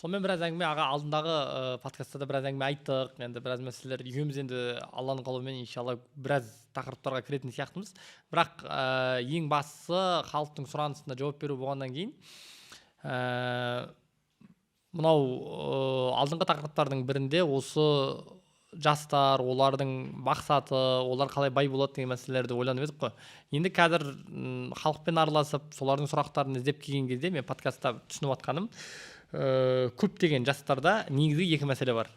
Сонымен біраз әңгіме аға алдындағы подкастта да біраз әңгіме айттық. Енді біраз мәселелер үйеміз енді Алланың қалауымен иншалла біраз тақырыптарға кіретін сияқтымыз. Бірақ ең бастысы халықтың сұранысына жауап беру болғаннан кейін мынау алдыңғы тақырыптардың бірінде осы жастар, олардың мақсаты, олар қалай бай болады деген мәселелерді ойланып едік қой. Енді қазір халықпен араласып, солардың сұрақтарын іздеп келген кезде мен подкастта түсініп жатқаным, көптеген жастарда негізгі екі мәселе бар.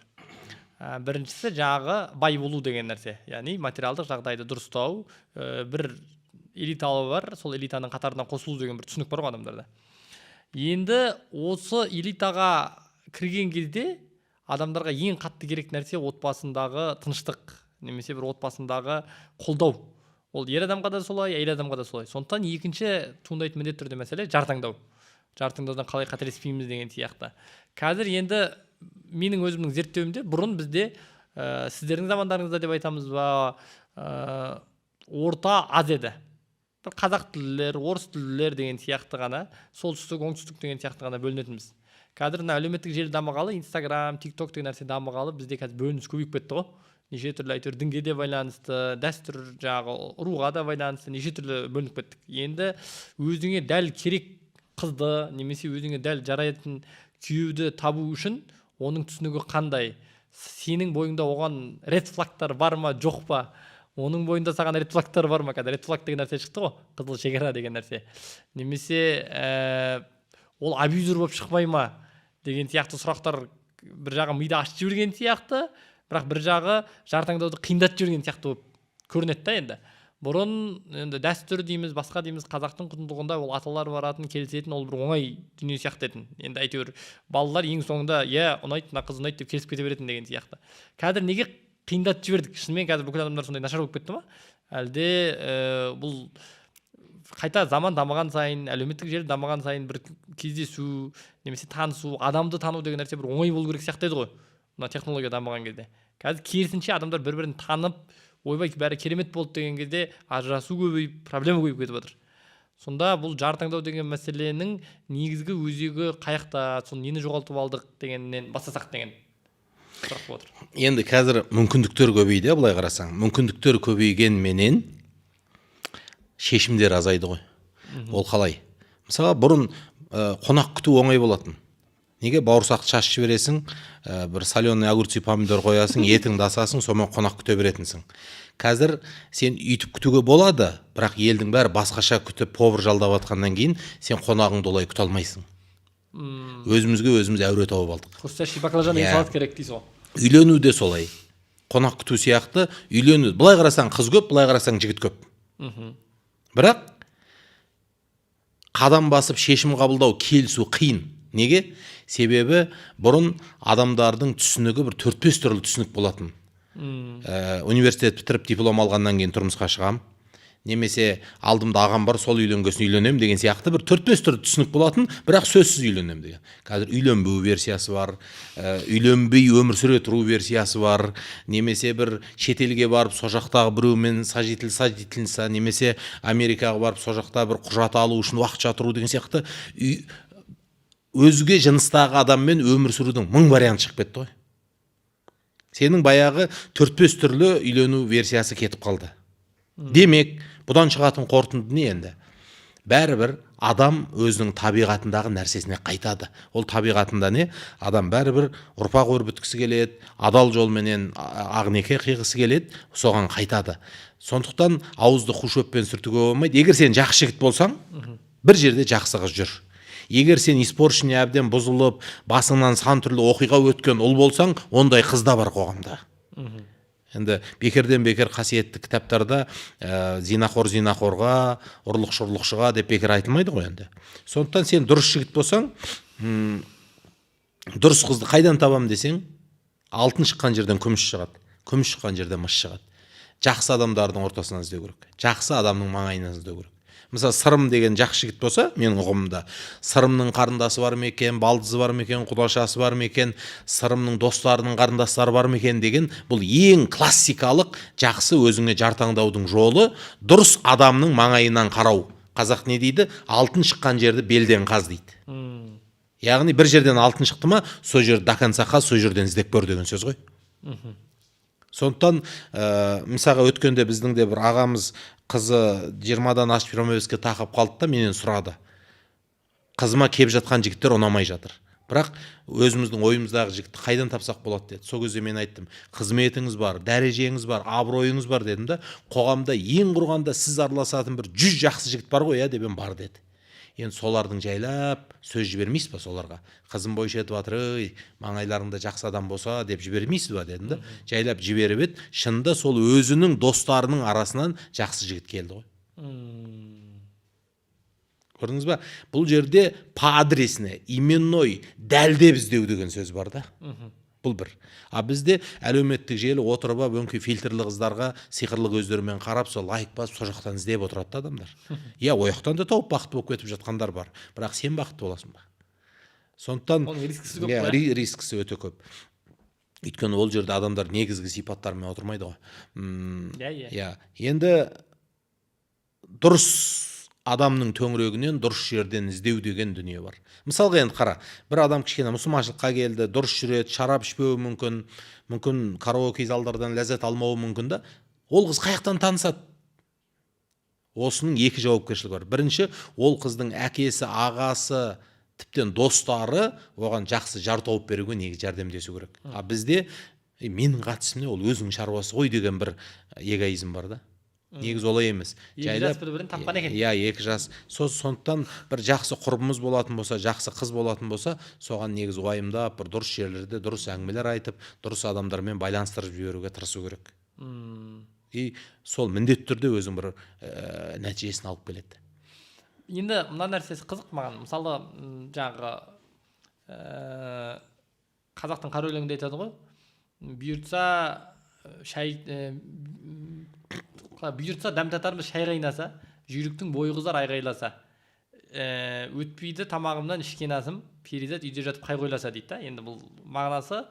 Біріншісі жағы бай болу деген нәрсе, яғни материалдық жағдайды дұрыстау, бір элиталы бар, сол элитаның қатарына қосылу деген бір түсінік бар ғой адамдарда. Енді осы элитаға кірген кезде адамдарға ең қатты керек нәрсе отбасындағы тыныштық, немесе бір отбасындағы қолдау. Ол ер адамға да солай, әйел адамға да солай. Сондықтан екінші туындайтын міндетті түрде мәселе жар таңдау. Жар таңдаудан қалай қателеспейміз деген сияқты. Қазір енді менің өзімнің зерттеуімде бұрын бізде сіздердің замандарыңызда деп айтамыз ба, орта аз еді. Бір қазақ тілділер, орыс тілділер деген сияқты ғана, солтүстік, оңтүстік деген сияқты ғана бөлінетінбіз. Қазір әлеуметтік желі дамығалы, Инстаграм, TikTok деген нәрсе дамығалы, бізде қазір бөлініс көбейіп кетті ғой. Неше түрлі әйтеуір дінге де байланысты, дәстүр жағы, руға да байланысты, неше түрлі бөлініп кеттік. Енді өзіңе дәл керек қызды, немесе өзіңе дәл жарайтын күйеуді табу үшін оның түсінігі қандай? Сенің бойыңда оған ред флагтар бар ма, жоқ па? Оның бойында саған ред флагтар бар ма? Қазір ред флаг деген нәрсе шықты ғой, қызыл шекара деген нәрсе. Немесе ол абьюзер болып шықпай ма деген сияқты сұрақтар бір жағы миды ашып жіберген сияқты, бірақ бір жағы жар таңдауды қиындатып жіберген сияқты болып көрінеді да енді. Бұрын енді дәстүр дейміз, басқа дейміз, қазақтың құндылығында ол аталар баратын, келісетін, ол бір оңай дүние сияқты етін. Енді әйтеуір балалар ең соңында ұнайды, мына қыз ұнайды деп келісіп кете беретін деген сияқты. Қазір неге қиындатып жібердік? Шынымен қазір бүкіл адамдар сондай нашар болып кетті ма? Әлде бұл қайта заман дамыған сайын, әлеуметтік желі дамыған сайын бір кездесу, немесе танысу, адамды тану деген нәрсе бір оңай болу керек сияқты еді ғой, мына технология дамыған кезде. Қазір керісінше адамдар бір-бірін танып, ойбай бәрі керемет болды деген кезде ажырасу көбейіп, проблема көбейіп кетіп жатыр. Сонда бұл жар таңдау деген мәселенің негізгі өзегі қаяқта, соны нені жоғалтып алдық дегеннен бастасақ деген сұрақ болып отыр. Енді қазір мүмкіндіктер көбейді, былай қарасаң. Мүмкіндіктер көбейгенменен шешімдер азайды ғой. Ол қалай? Мысалға бұрын қонақ күту оңай болатын. Неге? Бауырсақты шашып жібересің, бір соленый огурцы, помидор қоясың, етіңді асасың, сонымен қонақ күте беретінсің. Қазір сен үйтіп күтуге болады, бірақ елдің бәрі басқаша күтіп повар жалдап жатқаннан кейін сен қонағыңды олай күте алмайсың. Өзіміз әуре тауып алдық. Хрустящий баклажан деген салат керек дейсіз ғой. Үйлену де солай. Қонақ күту сияқты үйлену. Былай қарасаң қыз көп, былай қарасаң жігіт көп. Бірақ қадам басып шешім қабылдау, келісу қиын. Неге? Себебі бұрын адамдардың түсінігі бір 4-5 түрлі түсінік болатын. Университет бітіріп диплом алғаннан кейін тұрмысқа шығам. Немесе алдымда ағам бар, сол үйленгесін үйленем деген сияқты бір 4-5 түрлі түсінік болатын, бірақ сөзсіз үйленем деген. Қазір үйленбеу версиясы бар, үйленбей өмір сүре тұру версиясы бар, немесе бір шетелге барып со жақтағы біреумен сожительница, немесе Америкаға барып со жақта бір құжат алу үшін уақытша тұру деген сияқты өзге жыныстағы адаммен өмір сүрудің мың вариант шығып кетті ғой. Сенің баяғы 4-5 түрлі үйлену версиясы кетіп қалды. Демек, бұдан шығатын қорытынды не енді? Бәрібір адам өзінің табиғатындағы нәрсесіне қайтады. Ол табиғатында не? Адам бәрібір ұрпақ өрбіткісі келеді, адал жолменен ағнеке қиғысы келеді, соған қайтады. Сондықтан ауызды қу шөппен сүртуге болмайды. Егер сен жақсы жігіт болсаң, бір жерде жақсы қыз жүр. Егер сен испорченный әбден бұзылып, басыңнан сан түрлі оқиға өткен ұл болсаң, ондай қыз да бар қоғамда. Енді бекерден бекер қасиетті кітаптарда зинақорға, ұрлықшы-ұрлықшыға деп бекер айтылмайды ғой енді. Сондықтан сен дұрыс жігіт болсаң, дұрыс қызды қайдан табам десең, алтын шыққан жерден күміс шығады, күміс шыққан жерден мыс шығады. Жақсы адамдардың ортасынан іздеу керек. Жақсы адамның маңайынан іздеу керек. Мысалы, сырым деген жақсы жігіт болса, менің ұғымымда, сырымның қарындасы бар ма екен, балдызы бар ма екен, құдашасы бар ма екен, сырымның достарының қарындастары бар ма екен деген, бұл ең классикалық жақсы өзіңе жар таңдаудың жолы, дұрыс адамның маңайынан қарау. Қазақ не дейді? Алтын шыққан жерді белден қаз дейді. яғни бір жерден алтын шықты ма, сол жер до конца қаз, сол жерден іздеп көр деген сөз ғой. Сондықтан мысалға өткенде біздің де бір ағамыз қызы 20-дан асып 25-ке тақып қалды да менен сұрады. Қызыма кеп жатқан жігіттер ұнамай жатыр. Бірақ өзіміздің ойымыздағы жігітті қайдан тапсақ болады деді. Сол кезде мен айттым, қызметіңіз бар, дәрежеңіз бар, абыройыңыз бар дедім да, қоғамда ең құрғанда сіз араласатын бір 100 жақсы жігіт бар ғой, дедім, бар деді. Енді солардың жайлап сөз жібермейсіз ба соларға? Қызым бойша етіп жатыр, маңайларыңда жақсы адам болса деп жібермейсіз ба дедім да. Жайлап жіберіп еді, шынында сол өзінің достарының арасынан жақсы жігіт келді ғой. Көрдіңіз ба? Бұл жерде по адресіне, именной, дәлдеп іздеу деген сөз бар да. Бұл бір. А бізде әлеуметтік желі отырып алып өңкей фильтрлі қыздарға сиқырлы көздермен қарап, сол лайк басып, сол жақтан іздеп отырады адамдар. Иә, ояқтан да тауып бақытты болып кетіп жатқандар бар. Бірақ сен бақытты боласың ба? Сондықтан рискісі өте көп. Өйткені ол жерде адамдар негізгі сипаттарымен отырмайды ғой. Иә. Енді дұрыс адамның төңірегінен дұрыс жерден іздеу деген дүние бар. Мысалға енді қара, бір адам кішкене мұсылманшылыққа келді, дұрыс жүреді, шарап ішпеуі мүмкін караоке залдардан ләззат алмауы мүмкін да. Ол қыз қаяқтан танысады? Осының екі жауапкершілігі бар. Бірінші, ол қыздың әкесі, ағасы, тіптен достары оған жақсы жар тауып беруге негізі жәрдемдесу керек. А бізде менің қатысым не, ол өзінің шаруасы ғой деген бір эгоизм бар да. Негіз олай емес. Екі жас бір-бірін тапқан екен. Иә, екі жас. Сондықтан бір жақсы құрбымыз болатын болса, жақсы қыз болатын болса, соған негіз уайымдап, бір дұрыс жерлерде дұрыс әңгімелер айтып, дұрыс адамдармен байланыстырып жіберуге тырысу керек. И сол міндетті түрде өзің бір нәтижесін алып келеді. Енді мына нәрсесі қызық маған. Мысалы, жаңағы қазақтың қара өлеңінде айтады ғой. Бұйыртса дәм татармыз шай қайнаса, жүйріктің бойы қызар айғайласа. Өтпейді тамағымнан ішкен асым, перизат үйде жатып қай қойласа дейді. Енді бұл мағынасы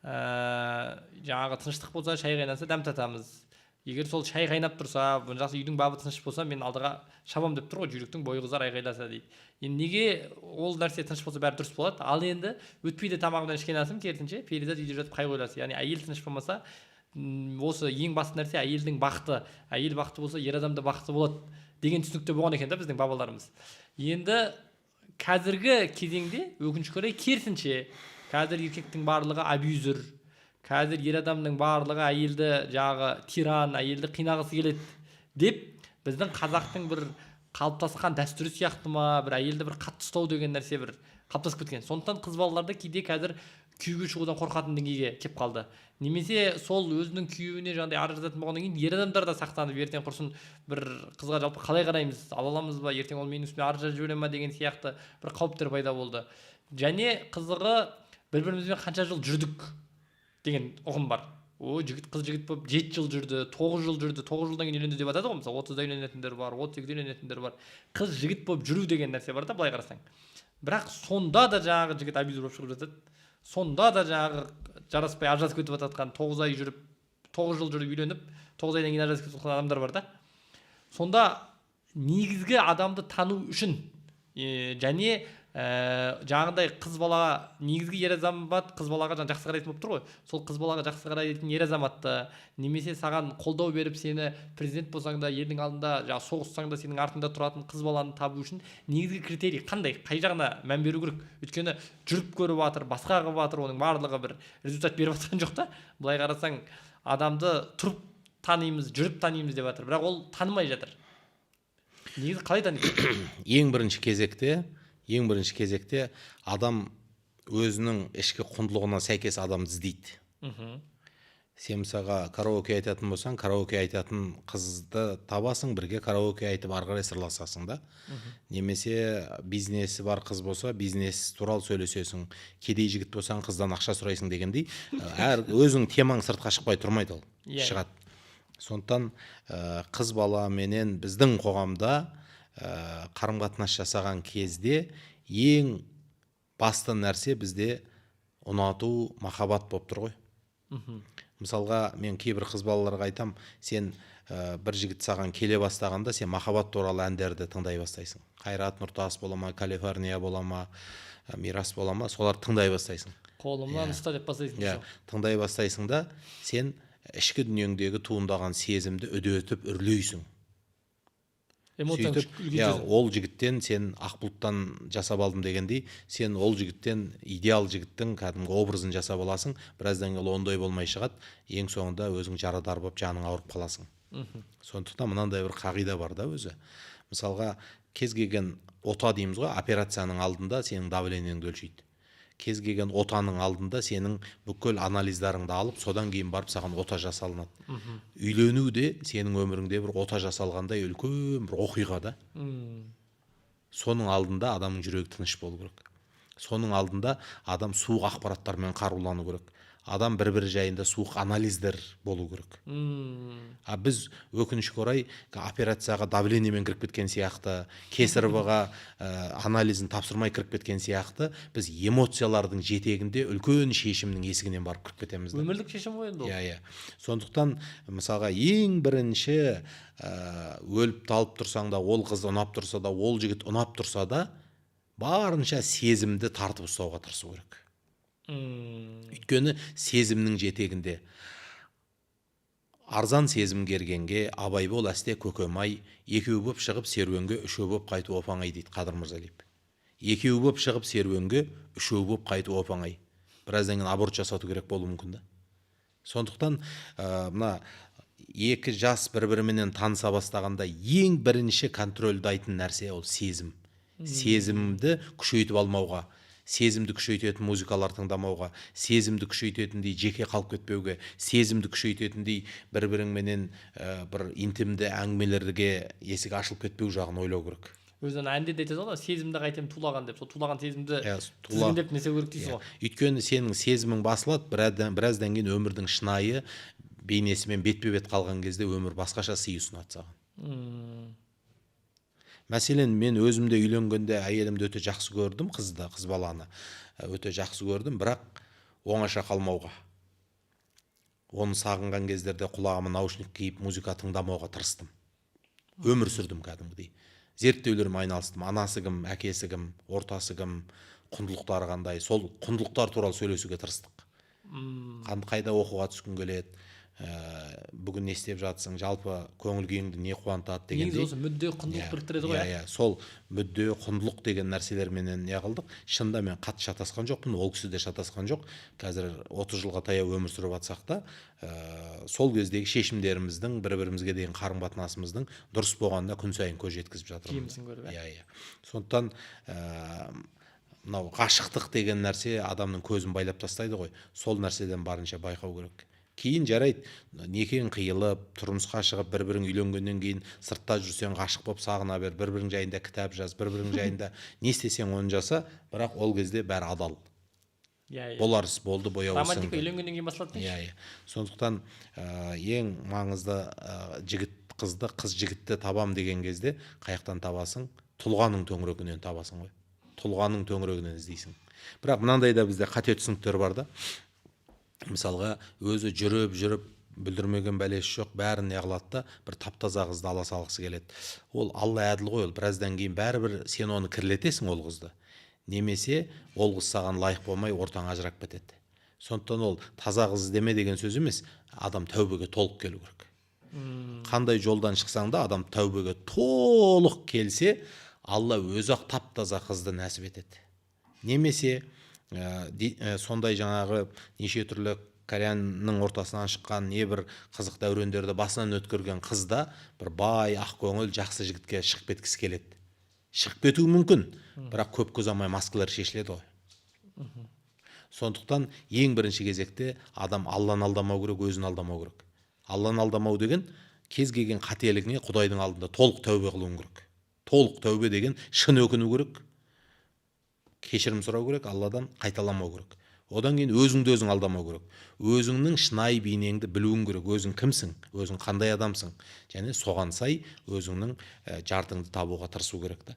жаңағы тыныштық болса, шай қайнаса дәм татамыз. Егер сол шай қайнап тұрса, жақсы үйдің бабы тыныш болса, мен алдыға шабам деп тұр ғой, жүйріктің бойы қызар айғайласа дейді. Енді неге ол нәрсе тыныш болса бәрі дұрыс болады? Ал енді өтпейді тамағымнан ішкен асым, керісінше перизат үйде жатып қай қойласа. Яғни әйел тыныш болмаса, осы ең басты нәрсе әйелдің бақыты. Әйел бақыты болса, ер адам да бақыты болады деген түсінікте болған екен да біздің бабаларымыз. Енді қазіргі кезеңде өкінішке орай керісінше, қазір еркектің барлығы абьюзер, қазір ер адамның барлығы әйелді жағы тиран, әйелді қинағысы келеді деп біздің қазақтың бір қалыптасқан дәстүрі сияқты ма, бір әйелді бір қатты ұстау деген нәрсе бір қалыптасып кеткен. Сондықтан қыз балаларды кейде қазір күйеуге шығудан қорқатын деңгейге кеп қалды. Немесе сол өзінің күйеуіне жаңағыдай арызданатын болғаннан кейін ер адамдар да сақтанып, ертең құрсын бір қызға жалпы қалай қараймыз, ала аламыз ба, ертең ол менің үстіме арыз жазып жібере ма деген сияқты бір қауіптер пайда болды. Және қызығы бір-бірімізбен қанша жыл жүрдік деген ұғым бар. Жігіт қыз жігіт болып 7 жыл жүрді, 9 жыл жүрді, 9 жылдан кейін үйленді деп атады ғой. Мысалы 30-да үйленетіндер бар, 38-де үйленетіндер бар. Қыз жігіт болып жүру деген нәрсе бар да, былай қарасаң. Бірақ сонда да жаңағы жігіт абьюзер болып шығып жатады. Сонда да жаңағы жараспай ажырасып кетіп жатқан 9 ай жүріп, 9 жыл жүріп үйленіп, 9 айдан кейін ажырасып кетіп жатқан адамдар бар да. Сонда негізгі адамды тану үшін және жаңағыдай қыз балаға негізгі ер азамат қыз балаға жақсы қарайтын болып тұр ғой. Сол қыз балаға жақсы қарайтын ер азаматты, немесе саған қолдау беріп сені президент болсаң да, елдің алдында жаңағы соғыссаң да сенің артында тұратын қыз баланы табу үшін негізгі критерий қандай? Қай жағына мән беру керек? Өйткені жүріп көріп жатыр, басқа қылып жатыр, оның барлығы бір результат беріп жатқан жоқ та. Былай қарасаң, адамды тұрып танимыз, жүріп танимыз деп жатыр, бірақ ол танымай жатыр. Негізі қалай таниды? Ең бірінші кезекте адам өзінің ішкі құндылығына сәйкес адамды іздейді. Сен мысалға караоке айтатын болсаң, караоке айтатын қызды табасың, бірге караоке айтып ары қарай сырласасың да. Немесе бизнесі бар қыз болса, бизнес туралы сөйлесесің. Кедей жігіт болсаң, қыздан ақша сұрайсың дегендей. Өзің темаң сыртқа шықпай тұрмайды ол. Шығады. Сондықтан қыз бала менен біздің қоғамда қарым-қатынас жасаған кезде ең басты нәрсе бізде ұнату, махаббат болып тұр ғой. мысалға мен кейбір қыз балаларға айтам, сен бір жігіт саған келе бастағанда сен махаббат туралы әндерді тыңдай бастайсың. Қайрат Нұртас бола ма, Калифорния бола ма, Мирас бола ма, солар тыңдай бастайсың. Қолымнан ұста деп бастайсың. Тыңдай бастайсың да сен ішкі дүниеңдегі туындаған сезімді үдетіп үрлейсің. Ол жігіттен сен ақ бұлттан жасап алдым дегендей, сен ол жігіттен идеал жігіттің кәдімгі образын жасап аласың, біраздан кейін ондай болмай шығады, ең соңында өзің жарадар болып жаның ауырып қаласың. Сондықтан мынандай бір қағида бар да өзі. Мысалға кез келген ота дейміз ғой, операцияның алдында сенің давлениеңді өлшейді. Кез келген отаның алдында сенің бүкіл анализдарыңды алып, содан кейін барып саған ота жасалынады. Үйлену де сенің өміріңде бір ота жасалғандай үлкен бір оқиға да. Соның алдында адамның жүрегі тыныш болу керек. Соның алдында адам суық ақпараттармен қарулану керек. Адам бір-бірі жайында суық анализдер болу керек. Біз өкінішке орай операцияға давлениемен кіріп кеткен сияқты, кесарево анализін тапсырмай кіріп кеткен сияқты, біз эмоциялардың жетегінде үлкен шешімнің есігінен барып кіріп кетеміз. Өмірлік шешім ғой енді ол. Сондықтан мысалға ең бірінші өліп талып тұрсаң да, ол қыз ұнап тұрса да, ол жігіт ұнап тұрса да, барынша сезімді тартып ұстауға тырысу керек. Өйткені сезімнің жетегінде арзан сезім кергенге абай бол әсте көкемай, екеу боп шығып серуенге, үшеу боп қайту оп-оңай дейді Қадыр Мырзалиев. Екеу боп шығып серуенге, үшеу боп қайту оп-оңай. Біраздан кейін аборт жасату керек болуы мүмкін да. Сондықтан мына екі жас бір-біріменен таныса бастағанда ең бірінші контрольдайтын нәрсе ол сезім. Сезімді күшейтіп алмауға, сезімді күшейтетін музыкалар тыңдамауға, сезімді күшейтетіндей жеке қалып кетпеуге, сезімді күшейтетіндей бір-біріңменен бір интимді әңгімелерге есік ашылып кетпеу жағын ойлау керек. Өзінен әнде де айтады ғой, сезімді қайтем тулаған деп, сол тулаған сезімді тізгіндеп несе керек дейсіз ғой. Өйткені сенің сезімің басылады, біраздан кейін өмірдің шынайы бейнесімен бетпе-бет қалған кезде өмір басқаша сый ұсынады саған. Мәселен, мен өзімде үйленгенде әйелімді өте жақсы көрдім, қыз баланы өте жақсы көрдім, бірақ оңаша қалмауға, оны сағынған кездерде құлағыма наушник киіп музыка тыңдамауға тырыстым. Өмір сүрдім кәдімгідей. Зерттеулеріме айналыстым. Анасы кім, әкесі кім, ортасы кім, құндылықтары қандай, сол құндылықтар туралы сөйлесуге тырыстық. Қайда оқуға түскің келеді, бүгін не істеп жатсың, жалпы көңіл күйіңді не қуантады дегендей. Негізі осы мүдде құндылық біріктіреді ғой. Сол мүдде құндылық деген нәрселерменен не қылдық. Шынында мен қатты шатасқан жоқпын, ол кісі де шатасқан жоқ. Қазір 30 жылға таяу өмір сүріп жатсақ та, сол кездегі шешімдеріміздің, бір-бірімізге деген қарым-қатынасымыздың дұрыс болғанына күн сайын көз жеткізіп жатырмыз. Жемісін көріп. Сондықтан мынау ғашықтық деген нәрсе адамның көзін байлап тастайды ғой. Сол нәрседен барынша байқау керек. Кейін жарайды, некең қиылып, тұрмысқа шығып, бір-бірің үйленгеннен кейін сыртта жүрсең ғашық болып сағына бер, бір-бірің жайында кітап жаз, бір-бірің жайында не істесең оны жаса, бірақ ол кезде бәрі адал. Болар іс болды, бояу сіңді. Романтика үйленгеннен кейін басталады дейсіз. Сондықтан ең маңызды жігіт қызды, қыз жігітті табам деген кезде қаяқтан табасың? Тұлғаның төңірегінен табасың ғой. Тұлғаның төңірегінен іздейсің. Бірақ мынандай да бізде қате түсініктер бар да. Мысалға, өзі жүріп бүлдірмеген бәлесі жоқ, бәрін не қылады да, бір таптаза қызды ала салғысы келеді. Ол Алла әділ ғой, ол біраздан кейін бәрібір сен оны кірлетесің ол қызды. Немесе ол қыз саған лайық болмай ортаң ажырап кетеді. Сондықтан ол таза қыз іздеме деген сөз емес, адам тәубеге толық келу керек. Қандай жолдан шықсаң да адам тәубеге толық келсе, Алла өзі-ақ таптаза қызды нәсіп етеді. Немесе сондай жаңағы неше түрлі кальянның ортасынан шыққан не бір қызық дәурендерді басынан өткерген қызда бір бай, ақ көңіл, жақсы жігітке шығып кеткісі келеді. Шығып кетуі мүмкін, бірақ көп ұзамай маскалар шешіледі ғой. Сондықтан ең бірінші кезекте адам Алланы алдамау керек, өзін алдамау керек. Алланы алдамау деген кез келген қателігіне Құдайдың алдында толық тәубе қылуың керек. Толық тәубе деген шын өкіну керек. Кешірім сұрау керек, Алладан қайталамау керек. Одан кейін өзіңді өзің алдамау керек. Өзіңнің шынайы бейнеңді білуің керек. Өзің кімсің, өзің қандай адамсың, және соған сай өзіңнің жартыңды табуға тырысу керек та.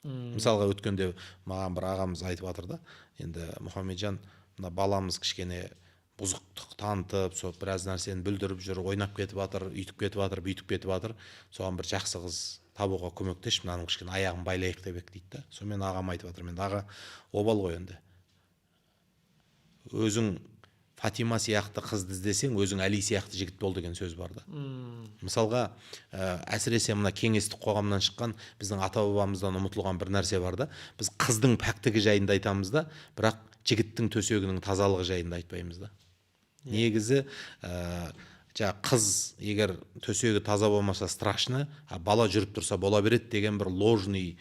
Мысалға өткенде маған бір ағамыз айтып жатыр да, енді Мұхамеджан, мына баламыз кішкене бұзықтық танытып, сол біраз нәрсені бүлдіріп жүр, ойнап кетіп жатыр, үйтіп кетіп жатыр, бүйтіп кетіп жатыр. Соған бір жақсы қыз табуға көмектесші, мынаның кішкене аяғын байлайық деп ек дейді да. Сонымен ағам айтып жатыр, мен аға обал ғой енді. Өзің Фатима сияқты қызды іздесең, өзің Әли сияқты жігіт бол деген сөз бар да. Мысалға, әсіресе мына кеңестік қоғамнан шыққан біздің ата бабамыздан ұмытылған бір нәрсе бар да. Біз қыздың пәктігі жайында айтамыз да, бірақ жігіттің төсегінің тазалығы жайында айтпаймыз да. Негізі қыз егер төсегі таза болмаса страшно, бала жүріп тұрса бола береді деген бір ложный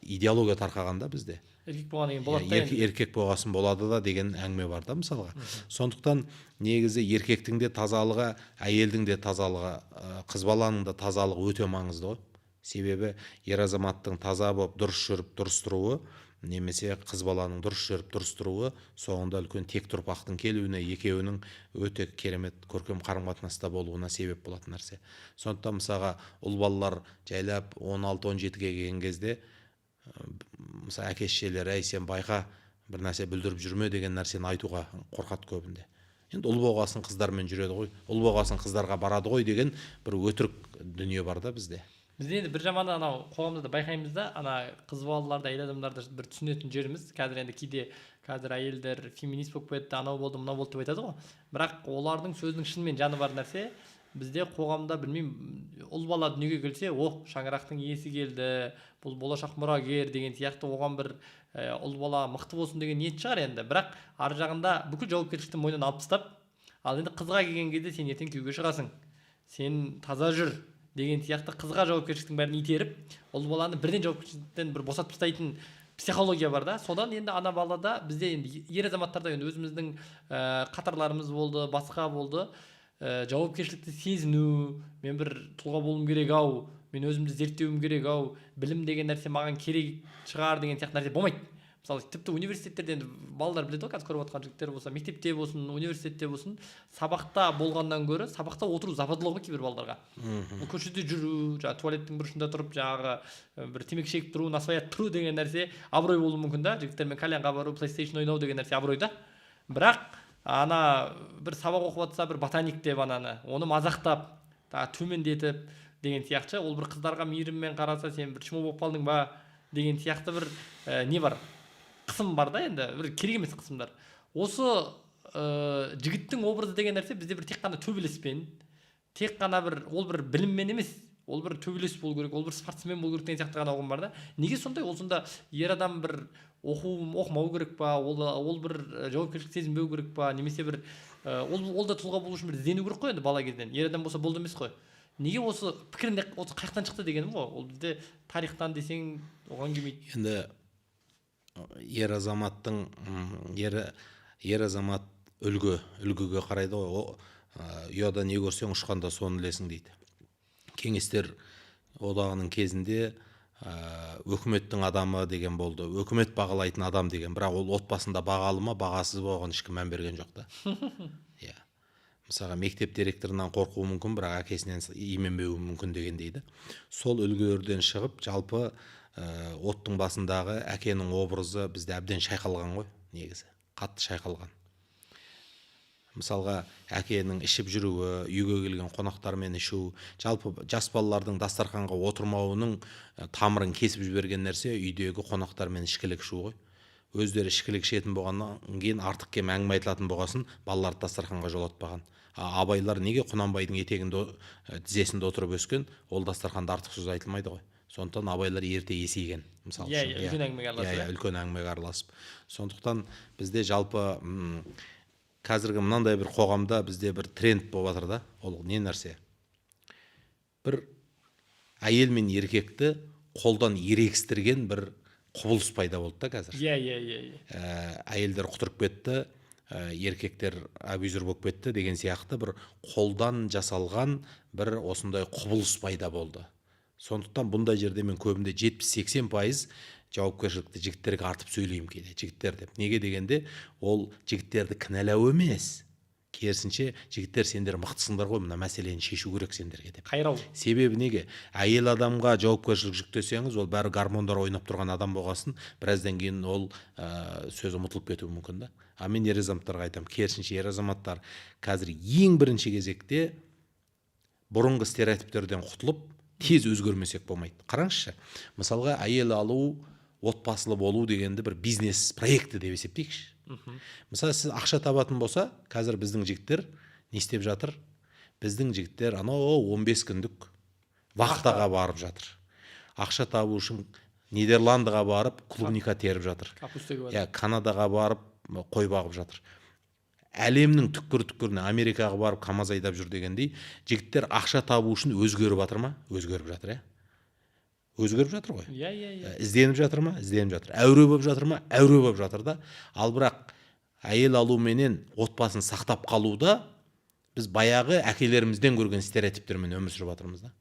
идеология тарқағанда бізде. Еркек болған деген болады да. Еркек болғасын болады да деген әңгіме бар да мысалға. Сондықтан негізі еркектің де тазалығы, әйелдің де тазалығы, қыз баланың да тазалығы өте маңызды ғой. Себебі ер азаматтың таза болып дұрыс жүріп дұрыс тұруы, немесе қыз баланың дұрыс жүріп дұрыс тұруы соңында үлкен тек тұрпақтың келуіне, екеуінің өте керемет көркем қарым-қатынаста болуына себеп болатын нәрсе. Сондықтан мысалға ұл балалар жайлап 16-17-ге келген кезде мысалы әке-шешелері, әй сен байқа бір нәрсе бүлдіріп жүрме деген нәрсені айтуға қорқады көбінде. Енді ұл болғасын қыздармен жүреді ғой, ұл болғасын қыздарға барады ғой деген бір өтірік дүние бар да бізде. Бізде енді бір жаманы анау қоғамда да байқаймыз да, ана қыз балаларды, әйел адамдарды бір түсінетін жеріміз. Қазір енді кейде әйелдер феминист болып кетті, анау болды, мынау болды деп айтады ғой. Бірақ олардың сөзінің шынымен жаны бар нәрсе. Бізде қоғамда білмеймін, ұл бала дүниеге келсе, шаңырақтың иесі келді, бұл болашақ мұрагер деген сияқты оған бір ұл бала мықты болсын деген ниет шығар енді. Бірақ ар жағында бүкіл жауапкершілікті мойнынан алып тастап, ал енді қызға келген кезде сен ертең күйеуге шығасың, сен таза жүр деген сияқты қызға жауапкершіліктің бәрін итеріп, ұл баланы бірден жауапкершіліктен бір босатып тастайтын психология бар да. Содан енді ана балада бізде енді ер азаматтарда енді өзіміздің қатарларымыз болды, басқа болды. Жауапкершілікті сезіну, мен бір тұлға болуым керек ау, мен өзімді зерттеуім керек ау, білім деген нәрсе маған керек шығар деген сияқты нәрсе болмайды. Мысалы, тіпті университеттерде енді балалар біледі ғой, қазір көріп отқан жігіттер болса, мектепте болсын, университетте болсын, сабақта болғаннан гөрі сабақта отыру западлау ғой кейбір балаларға. Көшеде жүру, туалеттің бұрышында тұрып, бір темекі шегіп тұру, насваят тұру деген нәрсе абырой болуы мүмкін да. Жігіттермен кальянға бару, PlayStation ойнау деген нәрсе абырой да. Бірақ ана бір сабақ оқып жатса, бір ботаник деп оны мазақтап, төмендетіп деген сияқты, ол бір қыздарға мейіріммен қараса, сен бір чмо болып қалдың ба деген сияқты бір не бар? Қысым бар да, енді бір керек емес қысымдар. Осы жігіттің образы деген нәрсе бізде бір тек қана төбелеспен, тек қана ол бір біліммен емес, ол бір төбелес болу керек, ол бір спортсмен болу керек деген сияқты ғана ұғым бар да. Неге сондай? Ол сонда ер адам бір оқымау керек па, ол бір жауапкершілік сезінбеу керек па, немесе бір ол да тұлға болу үшін бір іздену керек қой енді бала кезден. Ер адам болса болды емес қой. Неге осы пікірінде осы қаяқтан шықты дегенім ғой. Ол бізде тарихтан десең оған келмейді. Енді ер азаматтың ер азамат үлгіге қарайды ғой. Ұяда не көрсең ұшқанда соны ілесің дейді. Кеңестер одағының кезінде өкіметтің адамы деген болды, өкімет бағалайтын адам деген, бірақ ол отбасында бағалы ма, бағасыз болған ешкім мән берген жоқ та. Мысалға мектеп директорынан қорқуы мүмкін, бірақ әкесінен именбеуі мүмкін деген дейді. Сол үлгілерден шығып, жалпы оттың басындағы әкенің образы бізде әбден шайқалған ғой, негізі қатты шайқалған. Мысалға әкенің ішіп жүруі, үйге келген қонақтармен ішу, жалпы жас балалардың дастарханға отырмауының тамырын кесіп жіберген нәрсе үйдегі қонақтармен ішкілік ішу ғой. Өздері ішкілік ішетін болғаннан кейін артық кем әңгіме айтылатын болғасын, балаларды дастарханға жолатпаған. Абайлар неге Құнанбайдың етегінде тізесінде отырып өскен, ол дастарханда артық сөз айтылмайды ғой. Сондықтан абайлар ерте есейген, мысалы. Үлкен әңгімеге араласып. Үлкен әңгімеге араласып. Сондықтан бізде жалпы қазіргі мынандай бір қоғамда бізде бір тренд болып жатыр да. Ол не нәрсе? Бір әйел мен еркекті қолдан ерегістірген бір құбылыс пайда болды да қазір. Әйелдер құтырып кетті, еркектер абьюзер болып кетті деген сияқты бір қолдан жасалған бір осындай құбылыс пайда болды. Сондықтан бұндай жерде мен көбінде 70-80% жауапкершілікті жігіттерге артып сөйлеймін кейде, жігіттер деп. Неге дегенде, ол жігіттерді кінәлау емес, керісінше жігіттер сендер мықтысыңдар ғой, мына мәселені шешу керек сендерге деп. Қайрау. Себебі неге? Әйел адамға жауапкершілік жүктесеңіз, ол бәрі гормондар ойнап тұрған адам болғасын, біраздан кейін ол сөз ұмытылып кетуі мүмкін да. А мен ер азаматтарға айтамын, керісінше ер азаматтар қазір ең бірінші кезекте бұрынғы стереотиптерден құтылып, тез өзгермесек болмайды. Қараңызшы, мысалға әйел алу, отбасылы болу дегенді бір бизнес проекті деп есептейікші. Мысалы сіз ақша табатын болса, қазір біздің жігіттер не істеп жатыр? Біздің жігіттер анау 15 күндік вахтаға барып жатыр. Ақша табу үшін Нидерландыға барып клубника теріп жатыр. Канадаға барып қой бағып жатыр. Әлемнің түкпір-түкпіріне, Америкаға барып КамАЗ айдап жүр дегендей, жігіттер ақша табу үшін өзгеріп жатыр ма? Өзгеріп жатыр, өзгеріп жатыр ғой. Ізденіп жатыр ма? Ізденіп жатыр. Әуре болып жатыр ма? Әуре болып жатыр да. Ал бірақ әйел алу менен отбасын сақтап қалуда біз баяғы әкелерімізден көрген стереотиптермен өмір сүріп жатырмыз да.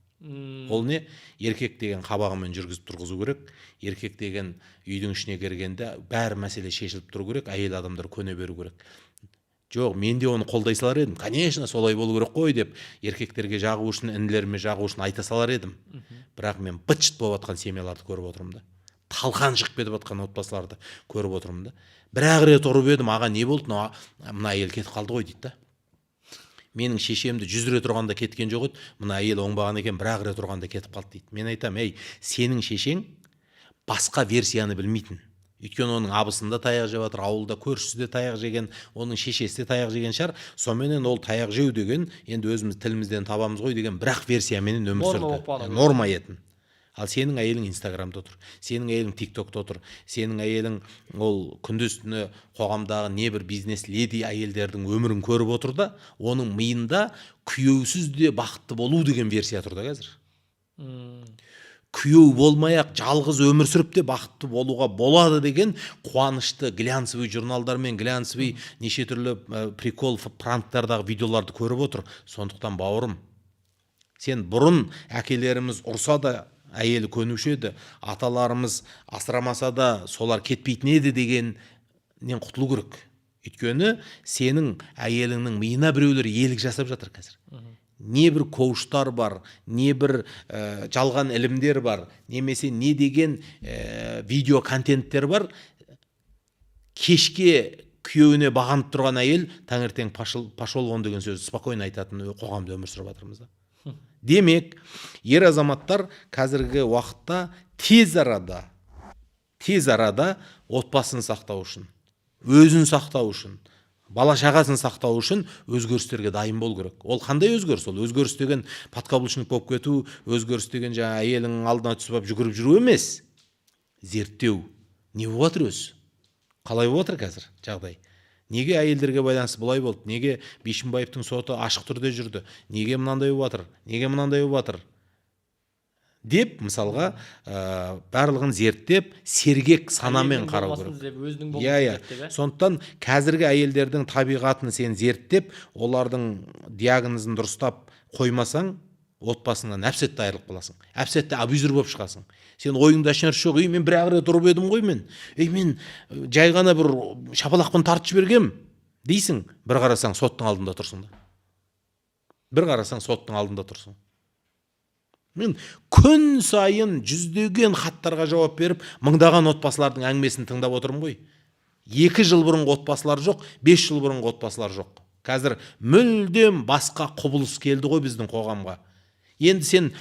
Ол не? Еркек деген қабағымен жүргізіп тұрғызу керек. Еркек деген үйдің ішіне кіргенде бәрі мәселе шешіліп тұру керек. Әйел адамдар көне беру керек. Жоқ, мен де оны қолдай салар едім. Конечно, солай болу керек қой деп еркектерге жағу үшін, інілеріме жағу үшін айта салар едім. Бірақ мен быт-шыт болып жатқан семьяларды көріп отырмын да. Талқан шығып кетіп жатқан отбасыларды көріп отырмын да. Бір-ақ рет ұрып едім, аға не болды? Мына әйел кетіп қалды ғой дейді да. Менің шешемді 100 рет ұрғанда кеткен жоқ еді, мына әйел оңбаған екен, бір-ақ рет ұрғанда кетіп қалды дейді. Мен айтам, сенің шешең басқа версияны білмейтін. Өйткені оның абысында таяқ жеп жатыр, ауылда көршісі де таяқ жеген, оның шешесі де таяқ жеген шығар. Соменен ол таяқ жеу деген, енді өзіміз тілімізден табамыз ғой деген бірақ версиямен өмір сүрді. Норма етін. Ал сенің әйелің Инстаграмда отыр, сенің әйелің ТикТокта отыр, сенің әйелің ол күндіз-түні қоғамдағы небір бизнес леди әйелдердің өмірін көріп отыр да, оның миында күйеусіз де бақытты болу деген версия тұр да қазір. Күйеу болмай-ақ жалғыз өмір сүріп те бақытты болуға болады деген қуанышты глянцевый журналдар мен глянцевый неше түрлі прикол пранктардағы видеоларды көріп отыр. Сондықтан бауырым, сен бұрын әкелеріміз ұрса да әйелі көнуші еді, аталарымыз асырамаса да солар кетпейтін еді дегеннен құтылу керек. Өйткені сенің әйеліңнің миына біреулер иелік жасап жатыр қазір. Не бір коуштар бар, не бір жалған ілімдер бар, немесе не деген видео контенттер бар. Кешке күйеуіне бағанып тұрған әйел таңертең пашол вон деген сөзді спокойно айтатын қоғамда өмір сүріп жатырмыз да. Демек, ер азаматтар қазіргі уақытта тез арада отбасын сақтау үшін, өзін сақтау үшін, бала шағасын сақтау үшін өзгерістерге дайын болу керек. Ол қандай өзгеріс? Ол өзгеріс деген подкаблучник болып кету, өзгеріс деген жаңа әйелінің алдына түсіп жүгіріп жүру емес. Зерттеу. Не болып жатыр өзі? Қалай болып жатыр қазір жағдай? Неге әйелдерге байланысты бұлай болды? Неге Бишімбаевтың соты ашық түрде жүрді? Неге мынандай болып жатыр? Неге мынандай болып жатыр? Деп, мысалға, барлығын зерттеп, сергек санамен қарау керек. Сондықтан қазіргі әйелдердің табиғатын сен зерттеп, олардың диагнозын дұрыстап қоймасаң, отбасыңнан әпсетте айырылып қаласың. Әпсетте абьюзер болып шығасың. Сен ойыңда шынар жоқ, мен бір-ақ рет ұрып едім ғой мен. Мен жай ғана бір шапалақпен тартып жібергем дейсің. Bir қарасаң соттың алдында тұрсың да. Bir қарасаң соттың алдында тұрсың. Мен күн сайын жүздеген хаттарға жауап беріп, мыңдаған отбасылардың әңгімесін тыңдап отырмын ғой. 2 жыл бұрынғы отбасылар жоқ, 5 жыл бұрынғы отбасылар жоқ. Қазір мүлдем басқа құбылыс келді ғой біздің қоғамға. Енді сен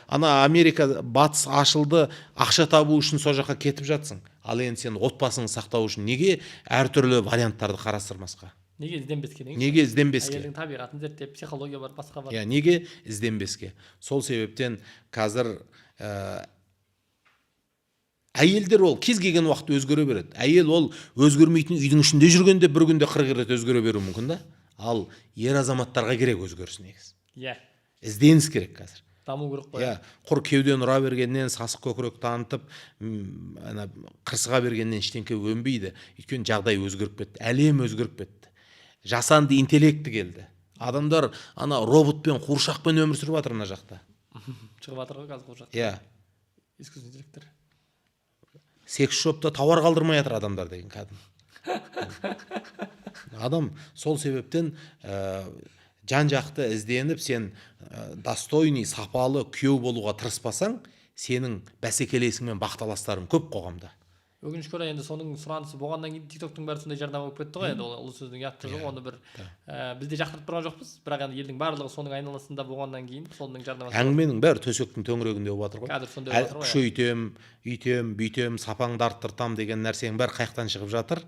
ана Америка батыс ашылды, ақша табу үшін сол жаққа кетіп жатсың. Ал енді сен отбасыңды сақтау үшін неге әртүрлі варианттарды қарастырмасқа? Неге ізденбеске? Неге ізденбеске? Әйелдің табиғатын зерттеп, психология бар, басқа бар. Неге ізденбеске? Сол себептен қазір әйелдер ол кез келген уақыт өзгере береді. Әйел ол өзгермейтін үйдің ішінде жүргенде бір күнде 40 рет өзгере беруі мүмкін да. Ал ер азаматтарға керек өзгеріс негіз. Ізденіс керек қазір. Даму керек қой. Құр кеуден ұра бергеннен, сасық көкірек танытып, қырсыға бергеннен ештеңке өнбейді. Өйткені жағдай өзгеріп кетті, әлем өзгеріп кетті. Жасанды интеллекті келді. Адамдар ана роботпен, қуыршақпен өмір сүріп жатыр мына жақта. Шығып жатыр ғой қазір қуыршақ. Искусственный интеллекттер. Секс шопта тауар қалдырмай жатыр адамдар деген кәдімгі. Адам сол себептен жан жақты ізденіп сен достойный сапалы күйеу болуға тырыспасаң, сенің бәсекелесіңмен бақталастарың көп қоғамда. Өкінішке орай енді соның сұранысы болғаннан кейін TikToктың бәрі сондай жарнама болып кетті ғой. Енді ол ұлы сөздің ұяты жоқ, оны бір біз де жақтырып тұрған жоқпыз, бірақ енді елдің барлығы соның айналасында болғаннан кейін соның жарнамасы. Әңгіменің бәрі төсектің төңірегінде болып жатыр ғой. Қазір сондай болып жатыр ғой. Күшейтем, үйтем, бүйтем, сапаңды арттыртам деген нәрсенің бәрі қаяқтан шығып жатыр.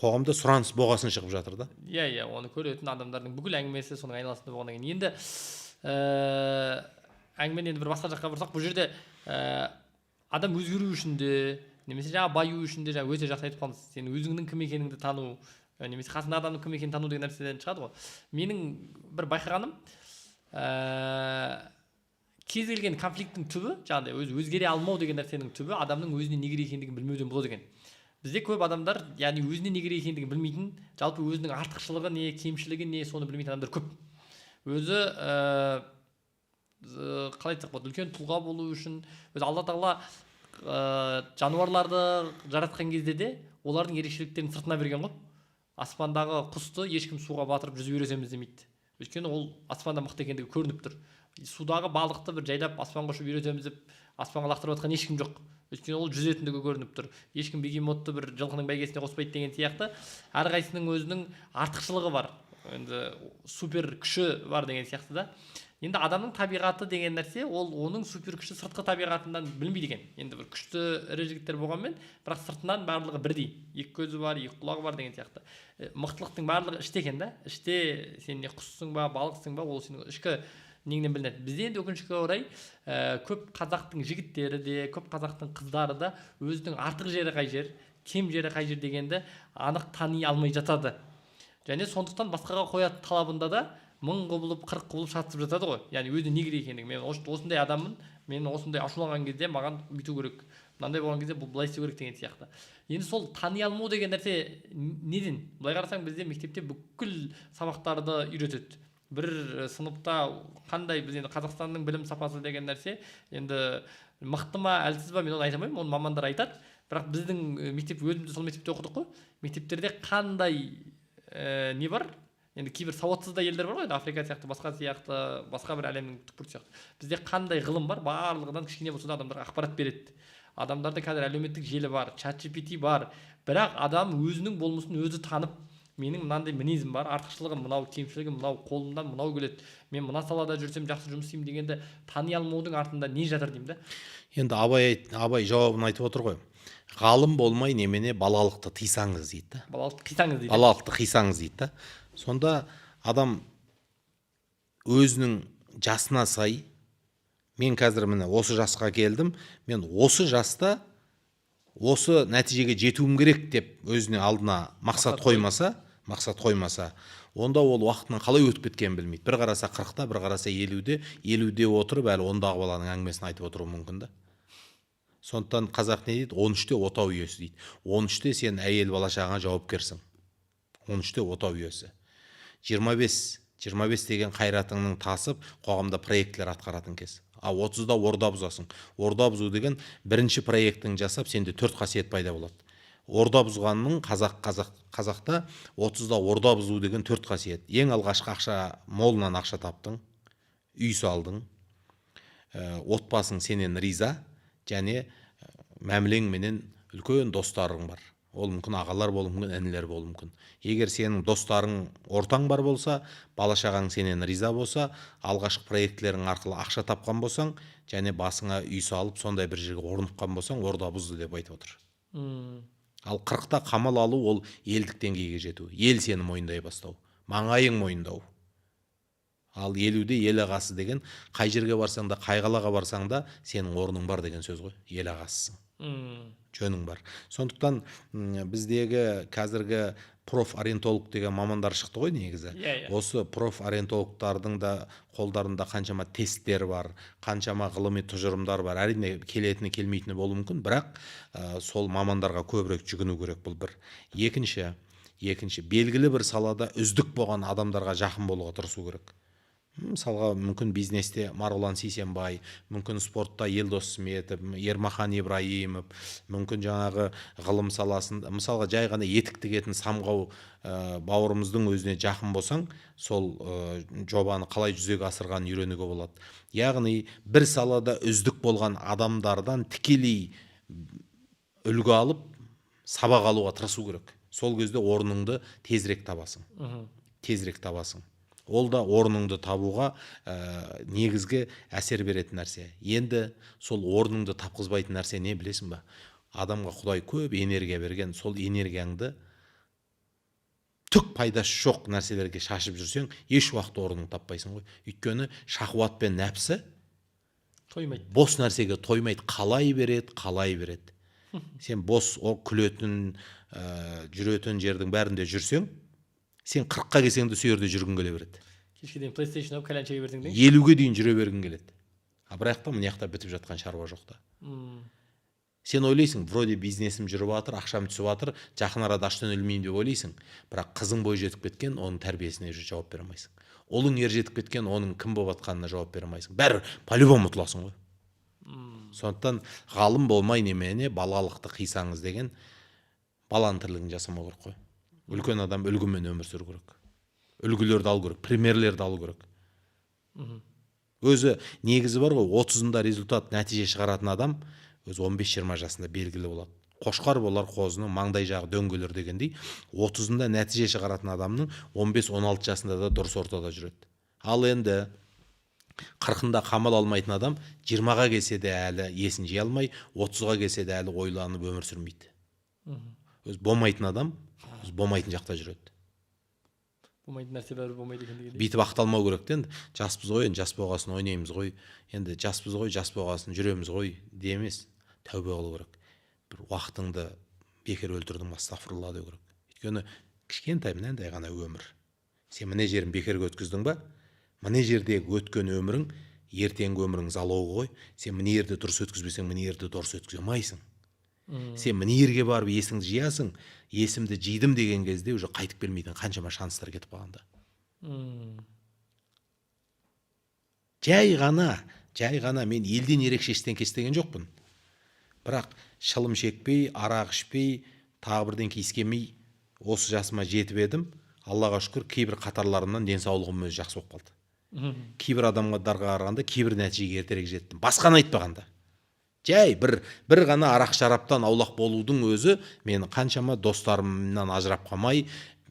Қоғамда сұраныс боғасын шығып жатыр да. Иә, оны көретін адамдардың бүкіл әңгімесі соның айналасында болғаннан кейін. Енді әңгімені енді бір басқа жаққа бұрсақ, бұл жерде адам өзгеру үшін де, немесе жаңа баю үшін де өте жақсы айтып қалдыңыз. Сен өзіңнің кім екеніңді тану, немесе қасыңдағы адамның кім екенін тану деген нәрседен шығады ғой. Менің бір байқағаным, кез келген конфликттің түбі, жаңағыдай өзгере алмау деген нәрсенің түбі адамның өзіне не керек екендігін білмеуден болады екен. Бізде көп адамдар, яғни өзіне не керек екендігін білмейтін, жалпы өзінің артықшылығы не, кемшілігі не, соны білмейтін адамдар көп. Өзі қалай айтсақ болады, үлкен тұлға болу үшін, өзі Алла тағала жануарларды жаратқан кезде де олардың ерекшеліктерін сыртына берген ғой. Аспандағы құсты ешкім суға батырып жүзіп үйретеміз демейді. Өйткені ол аспанда мықты екендігі көрініп тұр. Судағы балықты бір жайлап аспанға ұшып үйретеміз деп аспанға лақтырып жатқан ешкім жоқ. Өйткені ол жүзетіндігі көрініп тұр. Ешкім бегемотты бір жылқының бәйгесіне қоспайды деген сияқты әрқайсының өзінің артықшылығы бар. Енді супер күші бар деген сияқты да. Енді адамның табиғаты деген нәрсе, ол оның супер күші сыртқы табиғатынан білмейді екен. Енді бір күшті ірі жігіттер болғанмен, бірақ сыртынан барлығы бірдей. Екі көзі бар, екі құлағы бар деген сияқты. Мықтылықтың барлығы іште екен да. Іште сен не құссың ба, балықсың ба, ол сенің ішкі неңнен білінеді. Бізде енді өкінішке орай көп қазақтың жігіттері де, көп қазақтың қыздары да өзінің артық жері қай жер, кем жері қай жер дегенді анық тани алмай жатады. Және сондықтан басқаға қоятын талабында да 1000 құбылып 40 құбылып шатысып жатады ғой. Яғни өзіне не керек екендігі. Мен осындай адаммын, мен осындай ашуланған кезде маған бүйту керек, мынандай болған кезде бұл былай істеу керек деген сияқты. Енді сол тани алмау деген нәрсе неден? Былай қарасаң бізде мектепте бүкіл сабақтарды үйретеді. Бір сыныпта қандай, біз енді Қазақстанның білім сапасы деген нәрсе енді мықты ма, әлсіз ба, мен оны айта алмаймын, оны мамандар айтады. Бірақ біздің мектеп, өзіміз сол мектепте оқыдық қой. Мектептерде қандай не бар? Енді кейбір сауатсыз да елдер бар ғой, Африка сияқты, басқа бір әлемнің түкпір сияқты. Бізде қандай ғылым бар, барлығынан кішкене болса да адамдарға ақпарат береді. Адамдарда қазір әлеуметтік желі бар, ChatGPT бар, бірақ адам өзінің болмысын өзі танып, менің мынандай мінезім бар, артықшылығым мынау, кемшілігім мынау, қолымдан мынау келеді, мен мына салада жүрсем жақсы жұмыс істеймін дегенді тани алмаудың артында не жатыр деймін да. Енді Абай жауабын айтып отыр ғой. Ғалым болмай немене балалықты тыйсаңыз дейді. Балалықты қисаңыз дейді да. Сонда адам өзінің жасына сай, мен қазір міне осы жасқа келдім, мен осы жаста осы нәтижеге жетуім керек деп өзіне алдына мақсат қоймаса, онда ол уақытының қалай өтіп кеткенін білмейді. Бір қараса 40-та, бір қараса 50-де отырып әлі ондағы баланың әңгімесін айтып отыруы мүмкін да. Сондықтан қазақ не дейді? 13-те отау үйесі дейді. 13-те сен әйел бала шағаңа жауапкерсің. 13-те отау үйесі. 25 деген қайратыңның тасып қоғамда проектлер атқаратын кез. 30-да орда бұзасың. Орда бұзу деген бірінші проектің жасап, сенде 4 қасиет пайда болады. Орда бұзғанның қазақта 30-да орда бұзу деген 4 қасиет. Ең алғашқы молынан ақша таптың, үй салдың, отбасың сенен риза, және мәмілең менен үлкен достарың бар. Ол мүмкін ағалар болуы мүмкін, інілер болуы мүмкін. Егер сенің достарың ортаң бар болса, бала шағаң сенен риза болса, алғашқы проектлерің арқылы ақша тапқан болсаң, және басыңа үй салып, сондай бір жерге орныққан болсаң, орда бұзды деп айтып отыр. Ал 40-та қамал алу ол елдік деңгейге жету. Ел сені мойындай бастау, маңайың мойындау. Ал 50-де ел ағасы деген, қай жерге барсаң да, қай қалаға барсаң да, сенің орның бар деген сөз ғой. Ел ағасысың. Жөнің бар. Сондықтан біздегі қазіргі профориентолог деген мамандар шықты ғой негізі. Осы профориентологтардың да қолдарында қаншама тесттер бар, қаншама ғылыми тұжырымдар бар. Әрине келетіні келмейтіні болуы мүмкін, бірақ сол мамандарға көбірек жүгіну керек, бұл бір. Екінші, белгілі бір салада үздік болған адамдарға жақын болуға тырысу керек. мысалға мүмкін бизнесте Марғұлан Сейсенбай, мүмкін спортта Елдос Сметов, Ермахан Ибраимов, мүмкін жаңағы ғылым саласында, мысалға жай ғана етік тігетін Самғау бауырымыздың өзіне жақын болсаң, сол жобаны қалай жүзеге асырғанын үйренуге болады. Яғни бір салада үздік болған адамдардан тікелей үлгі алып, сабақ алуға тырысу керек. Сол кезде орныңды тезірек табасың. Тезірек табасың. Ол да орныңды табуға негізгі әсер беретін нәрсе. Енді сол орныңды тапқызбайтын нәрсе не білесің ба? Адамға Құдай көп энергия берген, сол энергияңды түк пайдасы жоқ нәрселерге шашып жүрсең, еш уақыт орныңды таппайсың ғой. Өйткені шахуат пен нәпсі тоймайды. бос нәрсеге тоймайды, қалай береді. Сен бос күлетін, жүретін жердің бәрінде жүрсең, сен 40-қа келсең де сол жерде жүргің келе береді. Кешке дейін PlayStation алып кальян шеге берсең де 50-ге дейін жүре бергің келеді. Бірақ мына жақта бітіп жатқан шаруа жоқ та. Сен ойлайсың, вроде бизнесім жүріп жатыр, ақшам түсіп жатыр, жақын арада аштан өлмеймін деп ойлайсың. Бірақ қызың бой жетіп кеткен, оның тәрбиесіне жауап бере алмайсың. Ұлың ер жетіп кеткен, оның кім болып жатқанына жауап бере алмайсың. Бәрі по-любому ұтыласың ғой. Сондықтан ғалым болмай немене балалықты қисаңыз деген баланың тірлігін жасамау керек қой. Үлкен адам үлгімен өмір сүру керек. Үлгілерді алу керек, примерлерді алу керек. Өзі негізі бар ғой, 30-ында результат нәтиже шығаратын адам өзі 15-20 жасында белгілі болады. Қошқар болар қозының маңдай жағы дөңгелер дегендей, 30-ында нәтиже шығаратын адамның 15-16 жасында да дұрыс ортада жүреді. Ал енді 40-ында қамал алмайтын адам 20-ға келсе де әлі есін жия алмай, 30-ға келсе де әлі ойланып өмір сүрмейді. Өз болмайтын адам өз болмайтын жақта жүреді. Болмайтын нәрсе бәрі болмайды екен дегендей. Бүйтіп ақталмау керек те, енді жаспыз ғой, енді жас болғасын ойнаймыз ғой, енді жаспыз ғой, жас болғасын жүреміз ғой де емес. Тәубе қылу керек. Бір уақытыңды бекер өлтірдің, астағфирулла деу керек. Өйткені кішкентай мынандай ғана өмір. Сен мына жерін бекерге өткіздің ба? Мына жердегі өткен өмірің ертеңгі өмірің залогы ғой. Сен мына жерде дұрыс өткізбесең, мына жерде дұрыс өткізе алмайсың. Сен мына жерге барып есіңді жиясың, есімді жидым деген кезде уже қайтып келмейтін қаншама шанстар кетіп қалғанда. Жай ғана мен елден ерекше ештеңке істеген жоқпын. Бірақ шылым шекпей, арақ ішпей, тағы бірдеңке иіскемей осы жасыма жетіп едім. Аллаға шүкір, кейбір қатарларымнан денсаулығым өзі жақсы болып қалды. Кейбір адамдарға қарағанда кейбір нәтижеге ертерек жеттім. Басқаны айтпағанда. Жай бір ғана арақ шараптан аулақ болудың өзі мені қаншама достарымнан ажырап қалмай,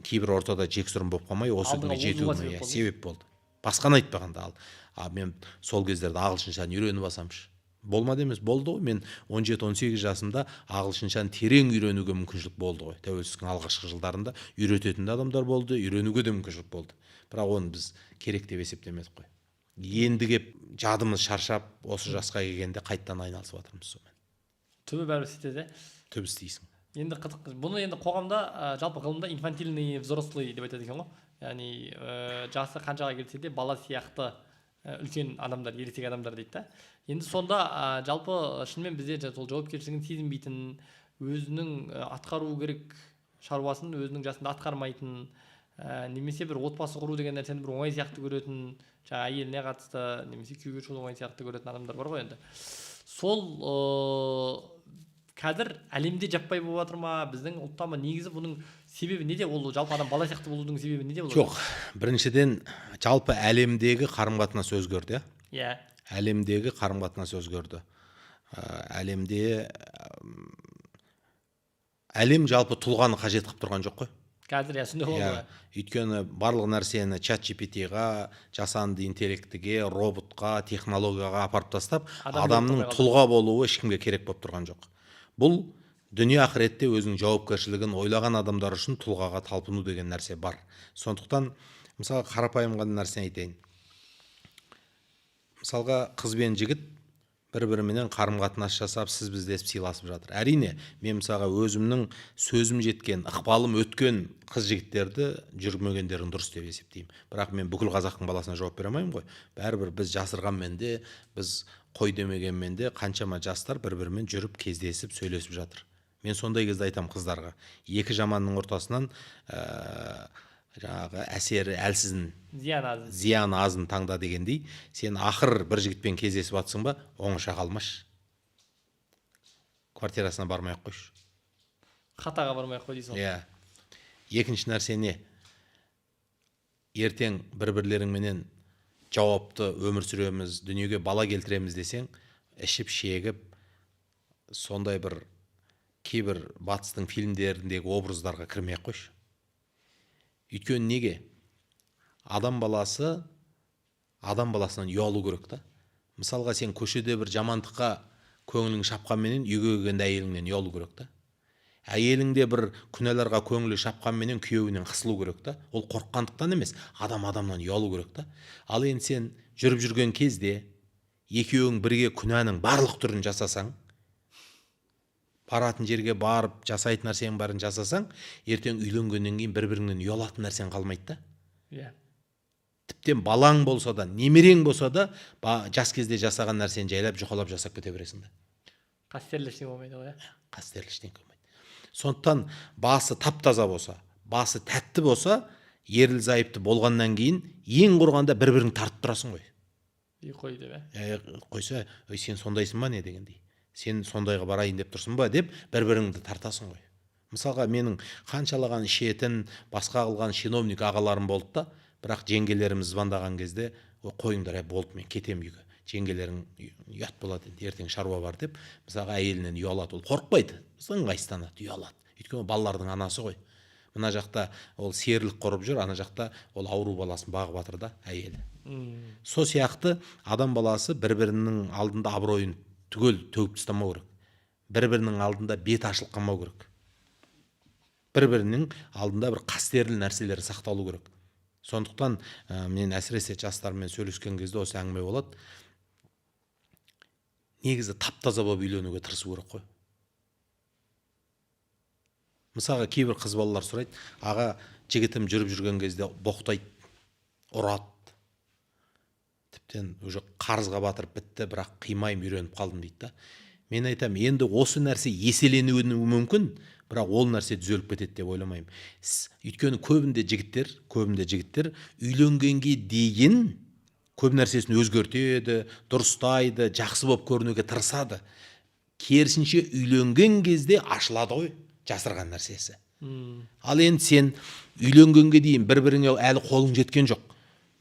кейбір ортада жексұрын болып қалмай, осы күнге жетуіме себеп болды. Басқаны айтпағанда. Ал мен сол кездерде ағылшыншаны үйреніп алсамшы. Болмады емес, болды ғой. Мен 17-18 жасымда ағылшыншаны терең үйренуге мүмкіншілік болды ғой. Тәуелсіздіктің алғашқы жылдарында үйрететін адамдар болды, үйренуге де мүмкіншілік болды. Бірақ оны біз керек деп есептемедік қой. Енді кеп жадымыз шаршап, осы жасқа келгенде қайттан айналысып жатырмыз сонымен. Түбі бәрі істеді. Түбі істейсің. Енді қызық. Бұны енді қоғамда, жалпы ғылымда инфантильный взрослый деп айтады екен ғой. Яғни жасы қаншаға келсе де бала сияқты үлкен адамдар, ересек адамдар дейді да. Енді сонда жалпы шынымен бізде сол жауапкершілігін сезінбейтін, өзінің атқару керек шаруасын өзінің жасында атқармайтын, немесе бір отбасы құру деген нәрсені бір оңай сияқты көретін, жаңа әйеліне қатысты немесе күйеуге шығу оңай сияқты көретін адамдар бар ғой енді. Сол қазір әлемде жаппай болып жатыр ма, біздің ұлтта ма? Негізі бұның себебі неде? Ол жалпы адам бала сияқты болудың себебі неде болады? Жоқ, біріншіден жалпы әлемдегі қарым-қатынас өзгерді, иә. Әлемдегі қарым-қатынас өзгерді. Әлем жалпы тұлғаны қажет қылып тұрған жоқ қой. Қазір сондай болды. Өйткені барлық нәрсені чат GPT-ға, жасанды интеллектіге, роботқа, технологияға апарып тастап, адамның тұлға болуы ешкімге керек болып тұрған жоқ. Бұл дүние ақыретте өзінің жауапкершілігін ойлаған адамдар үшін тұлғаға талпыну деген нәрсе бар. Сондықтан, мысалға қарапайым ғана нәрсені айтайын. Мысалға қыз бен жігіт бір-біріменен қарым-қатынас жасап, сіз біздесіп сыйласып жатыр. Әрине, мен мысалға өзімнің сөзім жеткен, ықпалым өткен қыз-жігіттерді жүрмегендерін дұрыс деп есептеймін. Бірақ мен бүкіл қазақтың баласына жауап бере алмаймын ғой. Бәрібір біз жасырғанмен де, біз қой демегенмен де қаншама жастар бір-бірімен жүріп, кездесіп, сөйлесіп жатыр. Мен сондай кезде айтам қыздарға, екі жаманның ортасынан жаңағы әсері әлсізін, зияны аз. азын таңда дегендей, сен ақыр бір жігітпен кездесіп жатсың ба, оңаша қалмашы. Квартирасына бармай ақ қойшы. Хатаға бармай ақ қой дейсің. Иә. Екінші нәрсе не? Ертең бір-бірлеріңменен жауапты өмір сүреміз, дүниеге бала келтіреміз десең, ішіп шегіп, сондай бір кейбір батыстың фильмдеріндегі образдарға кірмей ақ қойшы. Өйткені неге? Адам баласынан ұялу керек та. Мысалға сен көшеде бір жамандыққа көңілің шапқанменен үйге келгенде әйеліңнен ұялу керек та. Әйеліңде бір күнәларға көңілі шапқанменен күйеуінен қысылу керек та. Ол қорыққандықтан емес, адамнан ұялу керек та. Ал енді сен жүріп жүрген кезде екеуің бірге күнәнің барлық түрін жасасаң, баратын жерге барып жасайтын нәрсенің бәрін жасасаң, ертең үйленгеннен кейін бір-біріңнен ұялатын нәрсең қалмайды да. Иә. Тіптен балаң болса да, немерең болса да, жас кезде жасаған нәрсені жайлап жұқалап жасап кете бересің да. Қастерлі ештеңе болмайды ғой. Қастерлі ештеңе болмайды. Сондықтан басы тап-таза болса, басы тәтті болса, ерлі зайыпты болғаннан кейін ең құрғанда бір-бірің тартып тұрасың ғой. Қой деп. Қойса, сен сондайсың ба не дегендей. Сен сондайға барайын деп тұрсың ба деп бір-біріңді тартасың ғой. Мысалға менің қаншалаған ішетін, басқа қылған чиновник ағаларым болды да, бірақ жеңгелеріміз звондаған кезде, қойыңдар, болды мен кетем үйге. Жеңгелерің ұят болады, ертең шаруа бар деп, мысалға әйелінен ұялады, ол қорықпайды, ыңғайсызданады, ұялады. Өйткені балалардың анасы ғой. Мына жақта ол серілік құрып жүр, ана жақта ол ауру баласын бағып жатыр да, әйелі. Со сияқты адам баласы бір-бірінің алдында абыройын түгел төгіп тастамау керек. Бір-бірінің алдында бет ашылып қалмау керек. Бір-бірінің алдында бір қастерлі нәрселері сақталу керек. Сондықтан мен әсіресе жастармен сөйлескен кезде осы әңгіме болады. Негізі тап-таза болып үйленуге тырысу керек қой. Мысалға кейбір қыз балалар сұрайды, аға, жігітім жүріп жүрген кезде боқтайды, ұрады. Тіптен уже қарызға батырып бітті, бірақ қимайым, үйреніп қалдым дейді да. Мен айтам, енді осы нәрсе еселенуі мүмкін, бірақ ол нәрсе түзеліп кетеді деп ойламаймын. Өйткені көбінде жігіттер үйленгенге дейін көп нәрсесін өзгертеді, дұрыстайды, жақсы болып көрінуге тырысады. Керісінше үйленген кезде ашылады ғой жасырған нәрсесі. Ал енді сен үйленгенге дейін бір-біріңе әлі қолың жеткен жоқ.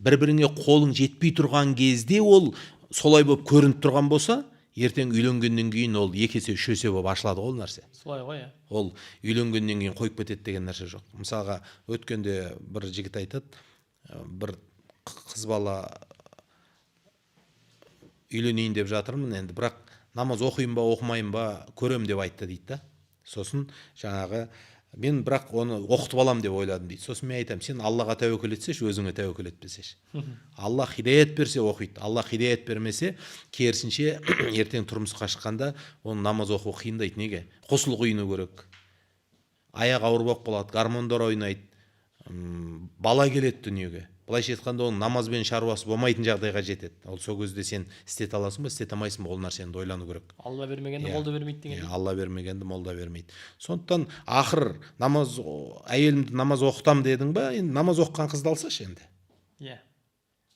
Бір-біріңе қолың жетпей тұрған кезде ол солай болып көрініп тұрған болса, ертең үйленгеннен кейін ол екі есе, үш есе болып ашылады ол нәрсе. Солай ғой. Ол үйленгеннен кейін қойып кетеді деген нәрсе жоқ. Мысалға өткенде бір жігіт айтады, бір қыз бала үйленейін деп жатырмын, енді бірақ намаз оқиын ба, оқымайын ба, көрем деп айтты дейді да. Сосын жаңағы мен бірақ оны оқытып алам деп ойладым дейді. Сосын мен айтам, сен Аллаға тәуекел етсеш, өзіңе тәуекел етпесеш. Алла хидаят берсе оқиды, Алла хидаят бермесе, керісінше ертең тұрмысқа шыққанда оны намаз оқу қиындайды. Неге? Құсыл құйыну керек. Аяқ ауыр болып қалады, гармондар ойнайды, бала келеді дүниеге. Былайша айтқанда оның намазбен шаруасы болмайтын жағдайға жетеді. Ол сол кезде сен істете аласың ба, істете алмайсың ба, ол нәрсені ойлану керек. Алла бермегенді молда бермейді деген. Алла бермегенді молда бермейді. Сондықтан ақыр әйелімді намаз оқытам дедің ба, енді намаз оқыған қызды алсашы енді. Иә.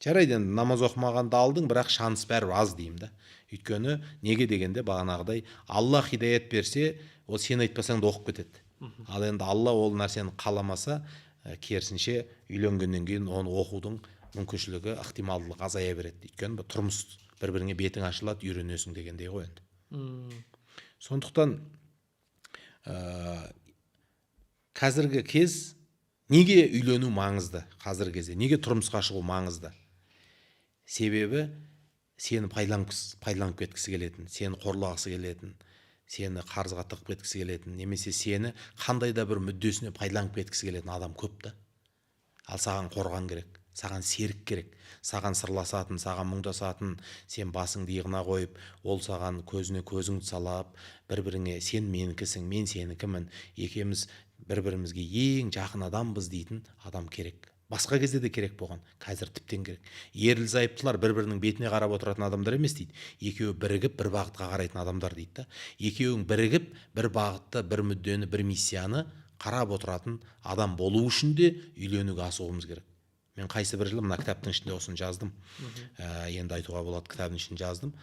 Жарайды, енді намаз оқымағанды алдың, бірақ шанс бәрі аз деймін да. Өйткені неге дегенде бағанағыдай Алла хидаят берсе, ол сен айтпасаң да оқып кетеді. Ал енді Алла ол нәрсені қаламаса, керісінше үйленгеннен кейін оны оқудың мүмкіншілігі, ықтималдылығы азая береді. Өйткені тұрмыс бір-біріңе бетің ашылады, үйренесің дегендей ғой енді. Сондықтан қазіргі кез неге үйлену маңызды? Қазіргі кезде неге тұрмысқа шығу маңызды? Себебі сені пайдаланып кеткісі келетін, сені қорлағысы келетін, сені қарызға тығып кеткісі келетін, немесе сені қандай да бір мүддесіне пайдаланып кеткісі келетін адам көп та. Ал саған қорған керек, саған серік керек, саған сырласатын, саған мұңдасатын, сен басыңды иығына қойып, ол саған көзіне көзіңді салап, бір-біріңе сен менікісің, мен сенікімін, екеуміз бір-бірімізге ең жақын адамбыз дейтін адам керек. Басқа кезде де керек болған, қазір тіптен керек. Ерлі зайыптылар бір-бірінің бетіне қарап отыратын адамдар емес дейді. Екеуі бірігіп бір бағытқа қарайтын адамдар дейді да. Екеуің бірігіп бір бағытты, бір мүддені, бір миссияны қарап отыратын адам болу үшін де үйленуге асығуымыз керек. Мен қайсы бір жылы мына кітаптың ішінде осыны жаздым. Енді айтуға болады, кітаптың ішінде жаздым.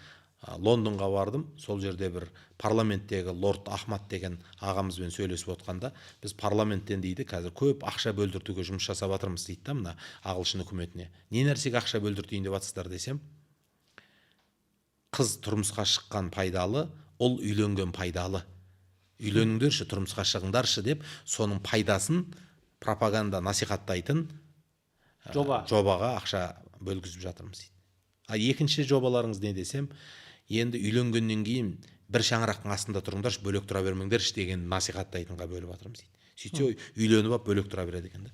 Лондонға бардым. Сол жерде бір парламенттегі лорд Ахмад деген ағамызбен сөйлесіп отқанда, біз парламенттен дейді, қазір көп ақша бөлдіртуге жұмыс жасап жатырмыз дейді да, мына ағылшын үкіметіне. Не нәрсеге ақша бөлдіртейін деп жатсыздар десем, қыз тұрмысқа шыққан пайдалы, ол үйленген пайдалы. Үйленіңдерші, тұрмысқа шығыңдаршы деп, соның пайдасын пропаганда насихаттайтын жобаға ақша бөлгізіп жатырмыз дейді. Екінші жобаларыңыз не десем, енді үйленгеннен кейін бір шаңырақтың астында тұрыңдаршы, бөлек тұра бермеңдерші деген насихаттайтынға бөліп жатырмыз дейді. Сөйтсе үйленіп алып бөлек тұра береді екен да.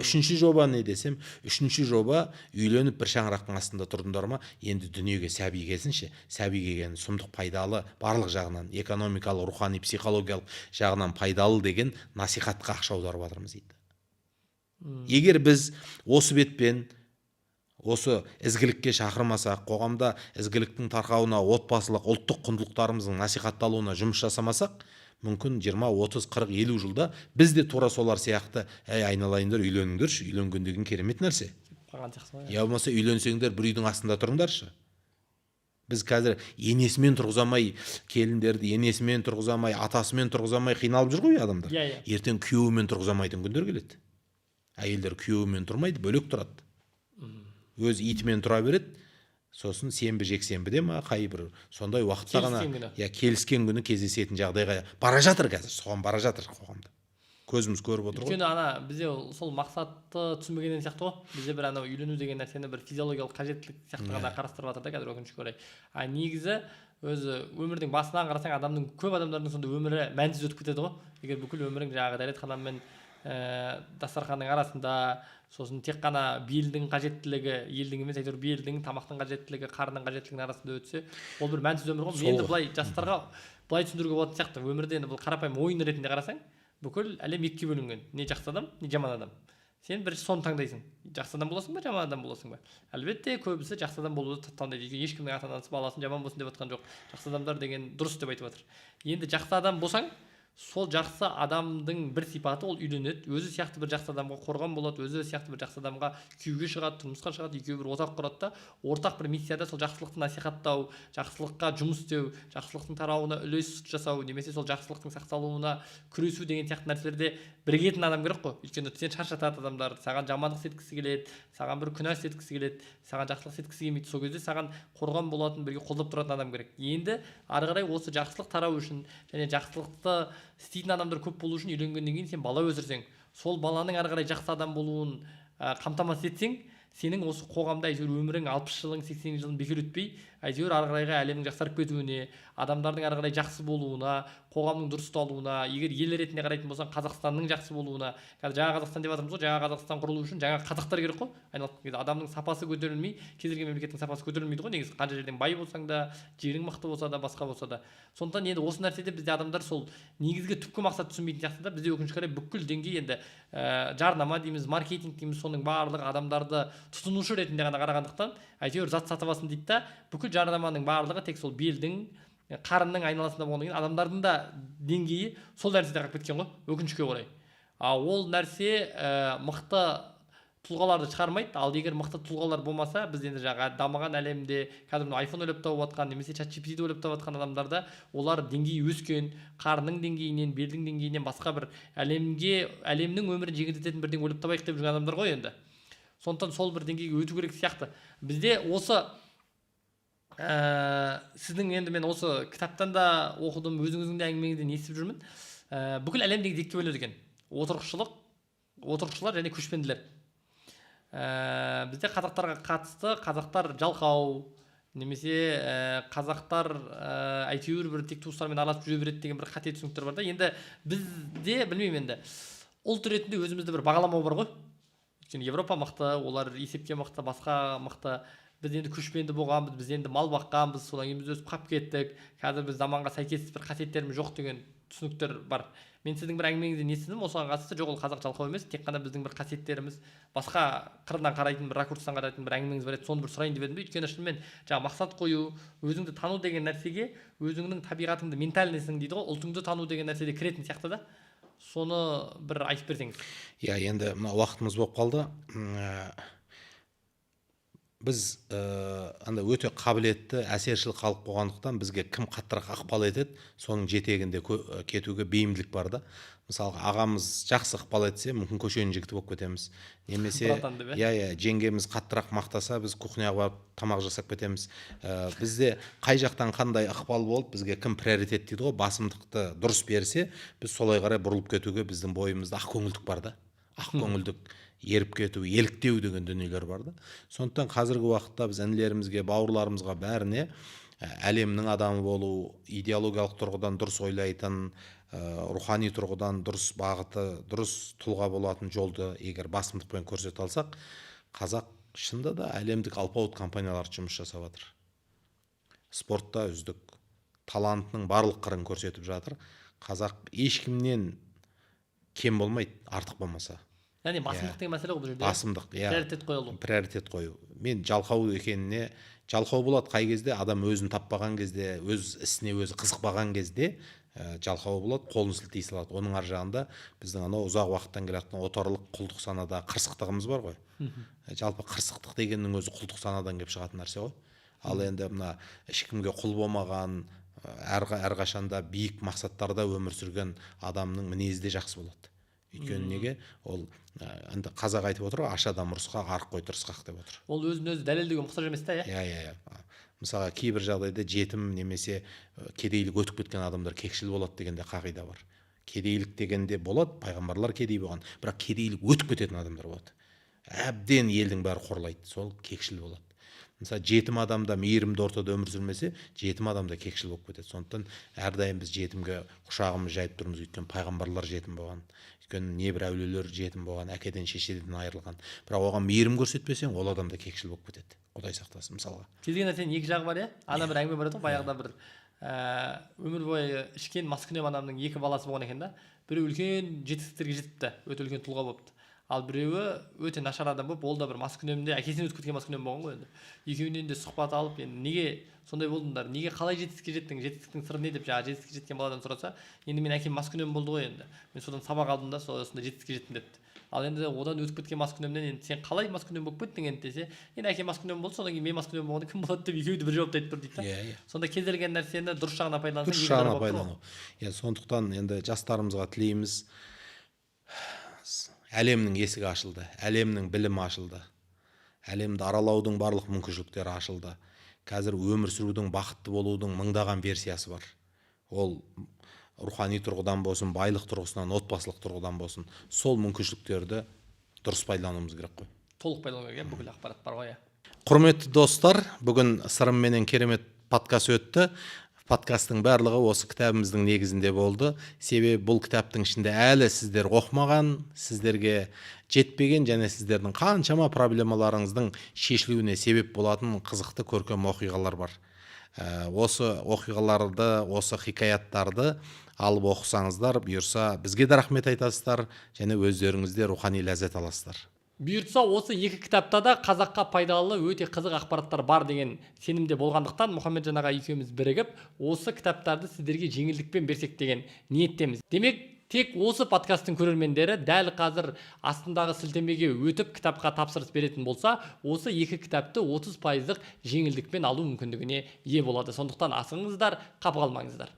Үшінші жоба не десем, үшінші жоба үйленіп бір шаңырақтың астында тұрдыңдар ма, енді дүниеге сәби келсінші, сәби келген сұмдық пайдалы, барлық жағынан, экономикалық, рухани, психологиялық жағынан пайдалы деген насихатқа ақша аударып жатырмыз дейді. Егер біз осы бетпен осы ізгілікке шақырмасақ, қоғамда ізгіліктің тарқауына, отбасылық, ұлттық құндылықтарымыздың насихатталуына жұмыс жасамасақ, мүмкін 20, 30, 40, 50 жылда біз де тура солар сияқты, айналайындар, үйленіңдерші, үйленген деген керемет нәрсе. Я болмаса үйленсеңдер бір үйдің астында тұрыңдаршы. Біз қазір енесімен тұрғызамай, келіндерді енесімен тұрғызамай, атасымен тұрғызамай қиналып жүр ғой адамдар. Ертең күйеуімен тұрғызамайтын күндер келеді. Әйелдер күйеуімен тұрмайды, бөлек тұрады. Өз итімен тұра береді, сосын сенбі жексенбіде ма қай бір сондай уақытта ғана келіскен күні кездесетін жағдайға бара жатыр қазір, соған бара жатыр қоғамда. Көзіміз көріп отыр ғой. Өйткені бізде сол мақсатты түсінбегеннен сияқты ғой. Бізде бір үйлену деген нәрсені бір физиологиялық қажеттілік сияқты ғана қарастырып жатыр да қазір, өкінішке орай. Негізі өзі өмірдің басынан қарасаң, адамның көп адамдардың сонда өмірі мәнсіз өтіп кетеді ғой. Егер бүкіл өмірің жаңағы дәретханамен дастарханның арасында, сосын тек қана белдің қажеттілігі, елдің емес, әйтеуір белдің, тамақтың қажеттілігі, қарынның қажеттілігінің арасында өтсе, ол бір мәнсіз өмір ғой. Енді былай жастарға былай түсіндіруге болатын сияқты. Өмірде енді бұл қарапайым ойын ретінде қарасаң, бүкіл әлем екіге бөлінген. Не жақсы адам, не жаман адам. Сен бірінші соны таңдайсың. Жақсы адам боласың ба, жаман адам боласың ба? Әлбетте көбісі жақсы адам болуды таңдайды. Ешкімнің ата-анасы баласын жаман болсын деп жатқан жоқ. Жақсы адамдар деген дұрыс деп айтып жатыр. Енді жақсы адам болсаң, сол жақсы адамдың бір сипаты ол үйленеді, өзі сияқты бір жақсы адамға қорған болады, өзі сияқты бір жақсы адамға күйеуге шығады, тұрмысқа шығады, екеуі бір ортақ құрады да, ортақ бір миссияда сол жақсылықты насихаттау, жақсылыққа жұмыс істеу, жақсылықтың тарауына үлес жасау, немесе сол жақсылықтың сақталуына күресу деген сияқты нәрселерде бірігетін адам керек қой. Өйткені сен шаршатады адамдар, саған жамандық істеткісі келеді, саған бір күнә істеткісі келеді, саған жақсылық істеткісі келмейді. Сол кезде саған қорған болатын, бірге қолдап тұратын адам керек. Енді ары қарай осы жақсылық тарау үшін және жақсылықты істейтін адамдар көп болу үшін үйленгеннен кейін сен бала өсірсең, сол баланың ары қарай жақсы адам болуын қамтамасыз етсең, сенің осы қоғамда әйтеуір өмірің 60 жылың, 80 жылың бекер өтпей, әйтеуір ары қарайға әлемнің жақсарып кетуіне, адамдардың ары қарай жақсы болуына, қоғамның дұрысталуына, егер ел ретінде қарайтын болсаң, Қазақстанның жақсы болуына, қазір жаңа Қазақстан деп жатырмыз ғой, жаңа Қазақстан құрылу үшін жаңа қазақтар керек қой. Айналып адамның сапасы көтерілмей, кез келген мемлекеттің сапасы көтерілмейді ғой. Негізі қанша жерден бай болсаң да, жерің мықты болса да, басқа болса да. Сондықтан енді осы нәрседе бізде адамдар сол негізгі түпкі мақсат түсінбейтін сияқты да, бізде өкінішке қарай бүкіл деңгей енді жарнама дейміз, маркетинг дейміз, соның барлығы адамдарды тұтынушы ретінде ғана қарағандықтан, әйтеуір зат сатып алсын дейді да, бүкіл жарнаманың барлығы тек сол белдің, қарынның айналасында болғаннан кейін адамдардың да деңгейі сол нәрседе қалып кеткен ғой, өкінішке орай. Ол нәрсе мықты тұлғаларды шығармайды. Ал егер мықты тұлғалар болмаса, біз енді жаңа дамыған әлемде қазір iPhone ойлап тауып жатқан немесе ChatGPT ойлап тауып жатқан адамдарда олар деңгейі өскен, қарынның деңгейінен, белдің деңгейінен басқа бір әлемнің өмірін жеңілдететін бірдеңе ойлап табайық деп жүрген адамдар ғой енді. Сондықтан сол бір деңгейге өту керек сияқты. Бізде осы сіздің енді мен осы кітаптан да оқыдым, өзіңіздің де әңгімеңізден естіп жүрмін. Бүкіл әлемдегі екіге бөлінеді екен. Отырықшылар және көшпенділер. Бізде қазақтарға қатысты қазақтар жалқау, немесе қазақтар әйтеуір бір тек туыстармен араласып жүре береді деген бір қате түсініктер бар да. Енді бізде білмеймін, енді ұлт ретінде өзімізді бір бағаламау бар ғой. Өйткені Европа мықты, олар есепке мықты, басқа мықты. Біз енді көшпенді болғанбыз, біз енді мал баққанбыз, содан кейін біз өсіп қалып кеттік. Қазір біз заманға сәйкес бір қасиеттеріміз жоқ деген түсініктер бар. Мен сіздің бір әңгімеңізден естідім, осыған қатысты жоқ, ол қазақ жалқау емес, тек қана біздің бір қасиеттеріміз, басқа қырынан қарайтын, бір ракурстан қарайтын бір әңгімеңіз бар еді, соны бір сұрайын деп едім. Өйткені шынымен жаңа мақсат қою, өзіңді тану деген нәрсеге, өзіңнің табиғатыңды, ментальностың дейді ғой, ұлтыңды тану деген нәрседе кіретін сияқты да. соны бір айтып берсеңіз. Иә, енді мына уақытымыз болып қалды. Біз анда өте қабілетті, әсершіл халық болғандықтан бізге кім қаттырақ ықпал етеді, соның жетегінде кетуге бейімділік бар да. Мысалы, ағамыз жақсы ықпал етсе, мүмкін көшенің жігіті болып кетеміз. Немесе жеңгеміз қаттырақ мақтаса, біз кухняға барып тамақ жасап кетеміз. Бізде қай жақтан қандай ықпал болып, бізге кім приоритет дейді ғой, басымдықты дұрыс берсе, біз солай қарай бұрылып кетуге біздің бойымызда ақкөңілдік бар да. Ақкөңілдік, еріп кету, еліктеу деген дүниелер бар да. Сондықтан қазіргі уақытта біз інілерімізге, бауырларымызға бәріне әлемнің адамы болу, идеологиялық тұрғыдан дұрыс ойлайтын, рухани тұрғыдан дұрыс бағыты, дұрыс тұлға болатын жолды егер басымдықпен көрсете алсақ, қазақ шынында да әлемдік алпауыт компаниялар жұмыс жасап жатыр. Спортта үздік, талантының барлық қырын көрсетіп жатыр. Қазақ ешкімнен кем болмайды, артық болмаса. Яғни басымдық деген мәселе ғой бұл жерде. Басымдық, приоритет қойылу. Приоритет қою. Мен жалқау екеніне, жалқау болады қай кезде, адам өзін таппаған кезде, өз ісіне өзі қызықпаған кезде жалқау болады, қолын сілтей салады. Оның ар жағында біздің анау ұзақ уақыттан келетін отарлық құлдық санада қырсықтығымыз бар ғой. Жалпы қырсықтық дегеннің өзі құлдық санадан келіп шығатын нәрсе ғой. Ал енді мына ешкімге құл болмаған, әрқашанда биік мақсаттарда өмір сүрген адамның мінезі де жақсы болады. Өйткені неге? Ол қазақ айтып отыр, аш адам ұрысқақ, арық қой тырысқақ деп отыр. Ол өзін-өзі дәлелдеуге мұқтаж емес та, иә? Мысалға, кейбір жағдайда жетім немесе кедейлік өтіп кеткен адамдар кекшіл болады дегенде қағида бар. Кедейлік дегенде болады, пайғамбарлар кедей болған, бірақ кедейлік өтіп кететін адамдар болады. Әбден елдің бәрі қорлайды, сол кекшіл болады. Мысалы, жетім адамда мейірімді ортада өмір сүрмесе, жетім адамда кекшіл болып кетеді. Сондықтан әрдайым біз жетімге құшағымыз жайып тұрмыз, өйткені пайғамбарлар жетім болған. Өйткені небір әулиелер жетім болған, әкеден шешеден айырылған. Бірақ оған мейірім көрсетпесең, ол адамда кекшіл болып кетеді. Құдай сақтасын, мысалға. Кез келген нәрсенің екі жағы бар, ана бір әңгіме бар еді ғой, баяғыда бір өмір бойы ішкен маскүнем адамның екі баласы болған екен да. Біреу үлкен жетістіктерге жетіпті, өте үлкен тұлға болыпты. Ал біреуі өте нашар адам болып, ол да бір маскүнемде, әкесінен өтіп кеткен маскүнем болған ғой енді. Екеуінен де сұхбат алып, енді неге сондай болдыңдар, неге қалай жетістікке жеттің, жетістіктің сыры не деп жаңағы жетістікке жеткен баладан сұраса, енді мен әкем маскүнем болды ғой енді. Мен содан сабақ алдым да осындай жетістікке жеттім депті. Ал енді одан өтіп кеткен маскүнемнен енді сен қалай маскүнем болып кеттің енді десе, енді әкем маскүнем болды, содан кейін мен маскүнем болғанда кім болады деп екеуі де бір жауапты айтып тұр дейді да. Сонда кез келген нәрсені дұрыс жағына пайдалансаң, дұрыс жағына пайдалану. Сондықтан енді жастарымызға тілейміз, әлемнің есігі ашылды, әлемнің білімі ашылды, әлемді аралаудың барлық мүмкіншіліктері ашылды. Қазір өмір сүрудің, бақытты болудың мыңдаған версиясы бар. Ол рухани тұрғыдан болсын, байлық тұрғысынан, отбасылық тұрғыдан болсын, сол мүмкіншіліктерді дұрыс пайдалануымыз керек қой. Толық пайдалану керек, бүкіл ақпарат бар ғой. Құрметті достар, бүгін Сырым менен керемет подкаст өтті. Подкасттың барлығы осы кітабымыздың негізінде болды. Себебі бұл кітаптың ішінде әлі сіздер оқымаған, сіздерге жетпеген және сіздердің қаншама проблемаларыңыздың шешілуіне себеп болатын қызықты көркем оқиғалар бар. Осы оқиғаларды, осы хикаяттарды алып оқысаңыздар, бұйырса бізге де рахмет айтасыздар және өздеріңізде рухани ләззат аласыздар. Бұйыртса осы екі кітапта да қазаққа пайдалы өте қызық ақпараттар бар деген сенімде болғандықтан Мұхамеджан аға екеуміз бірігіп осы кітаптарды сіздерге жеңілдікпен берсек деген ниеттеміз. Демек, тек осы подкасттың көрермендері дәл қазір астындағы сілтемеге өтіп кітапқа тапсырыс беретін болса, осы екі кітапты 30% жеңілдікпен алу мүмкіндігіне ие болады. Сондықтан асығыңыздар, қапы қалмаңыздар.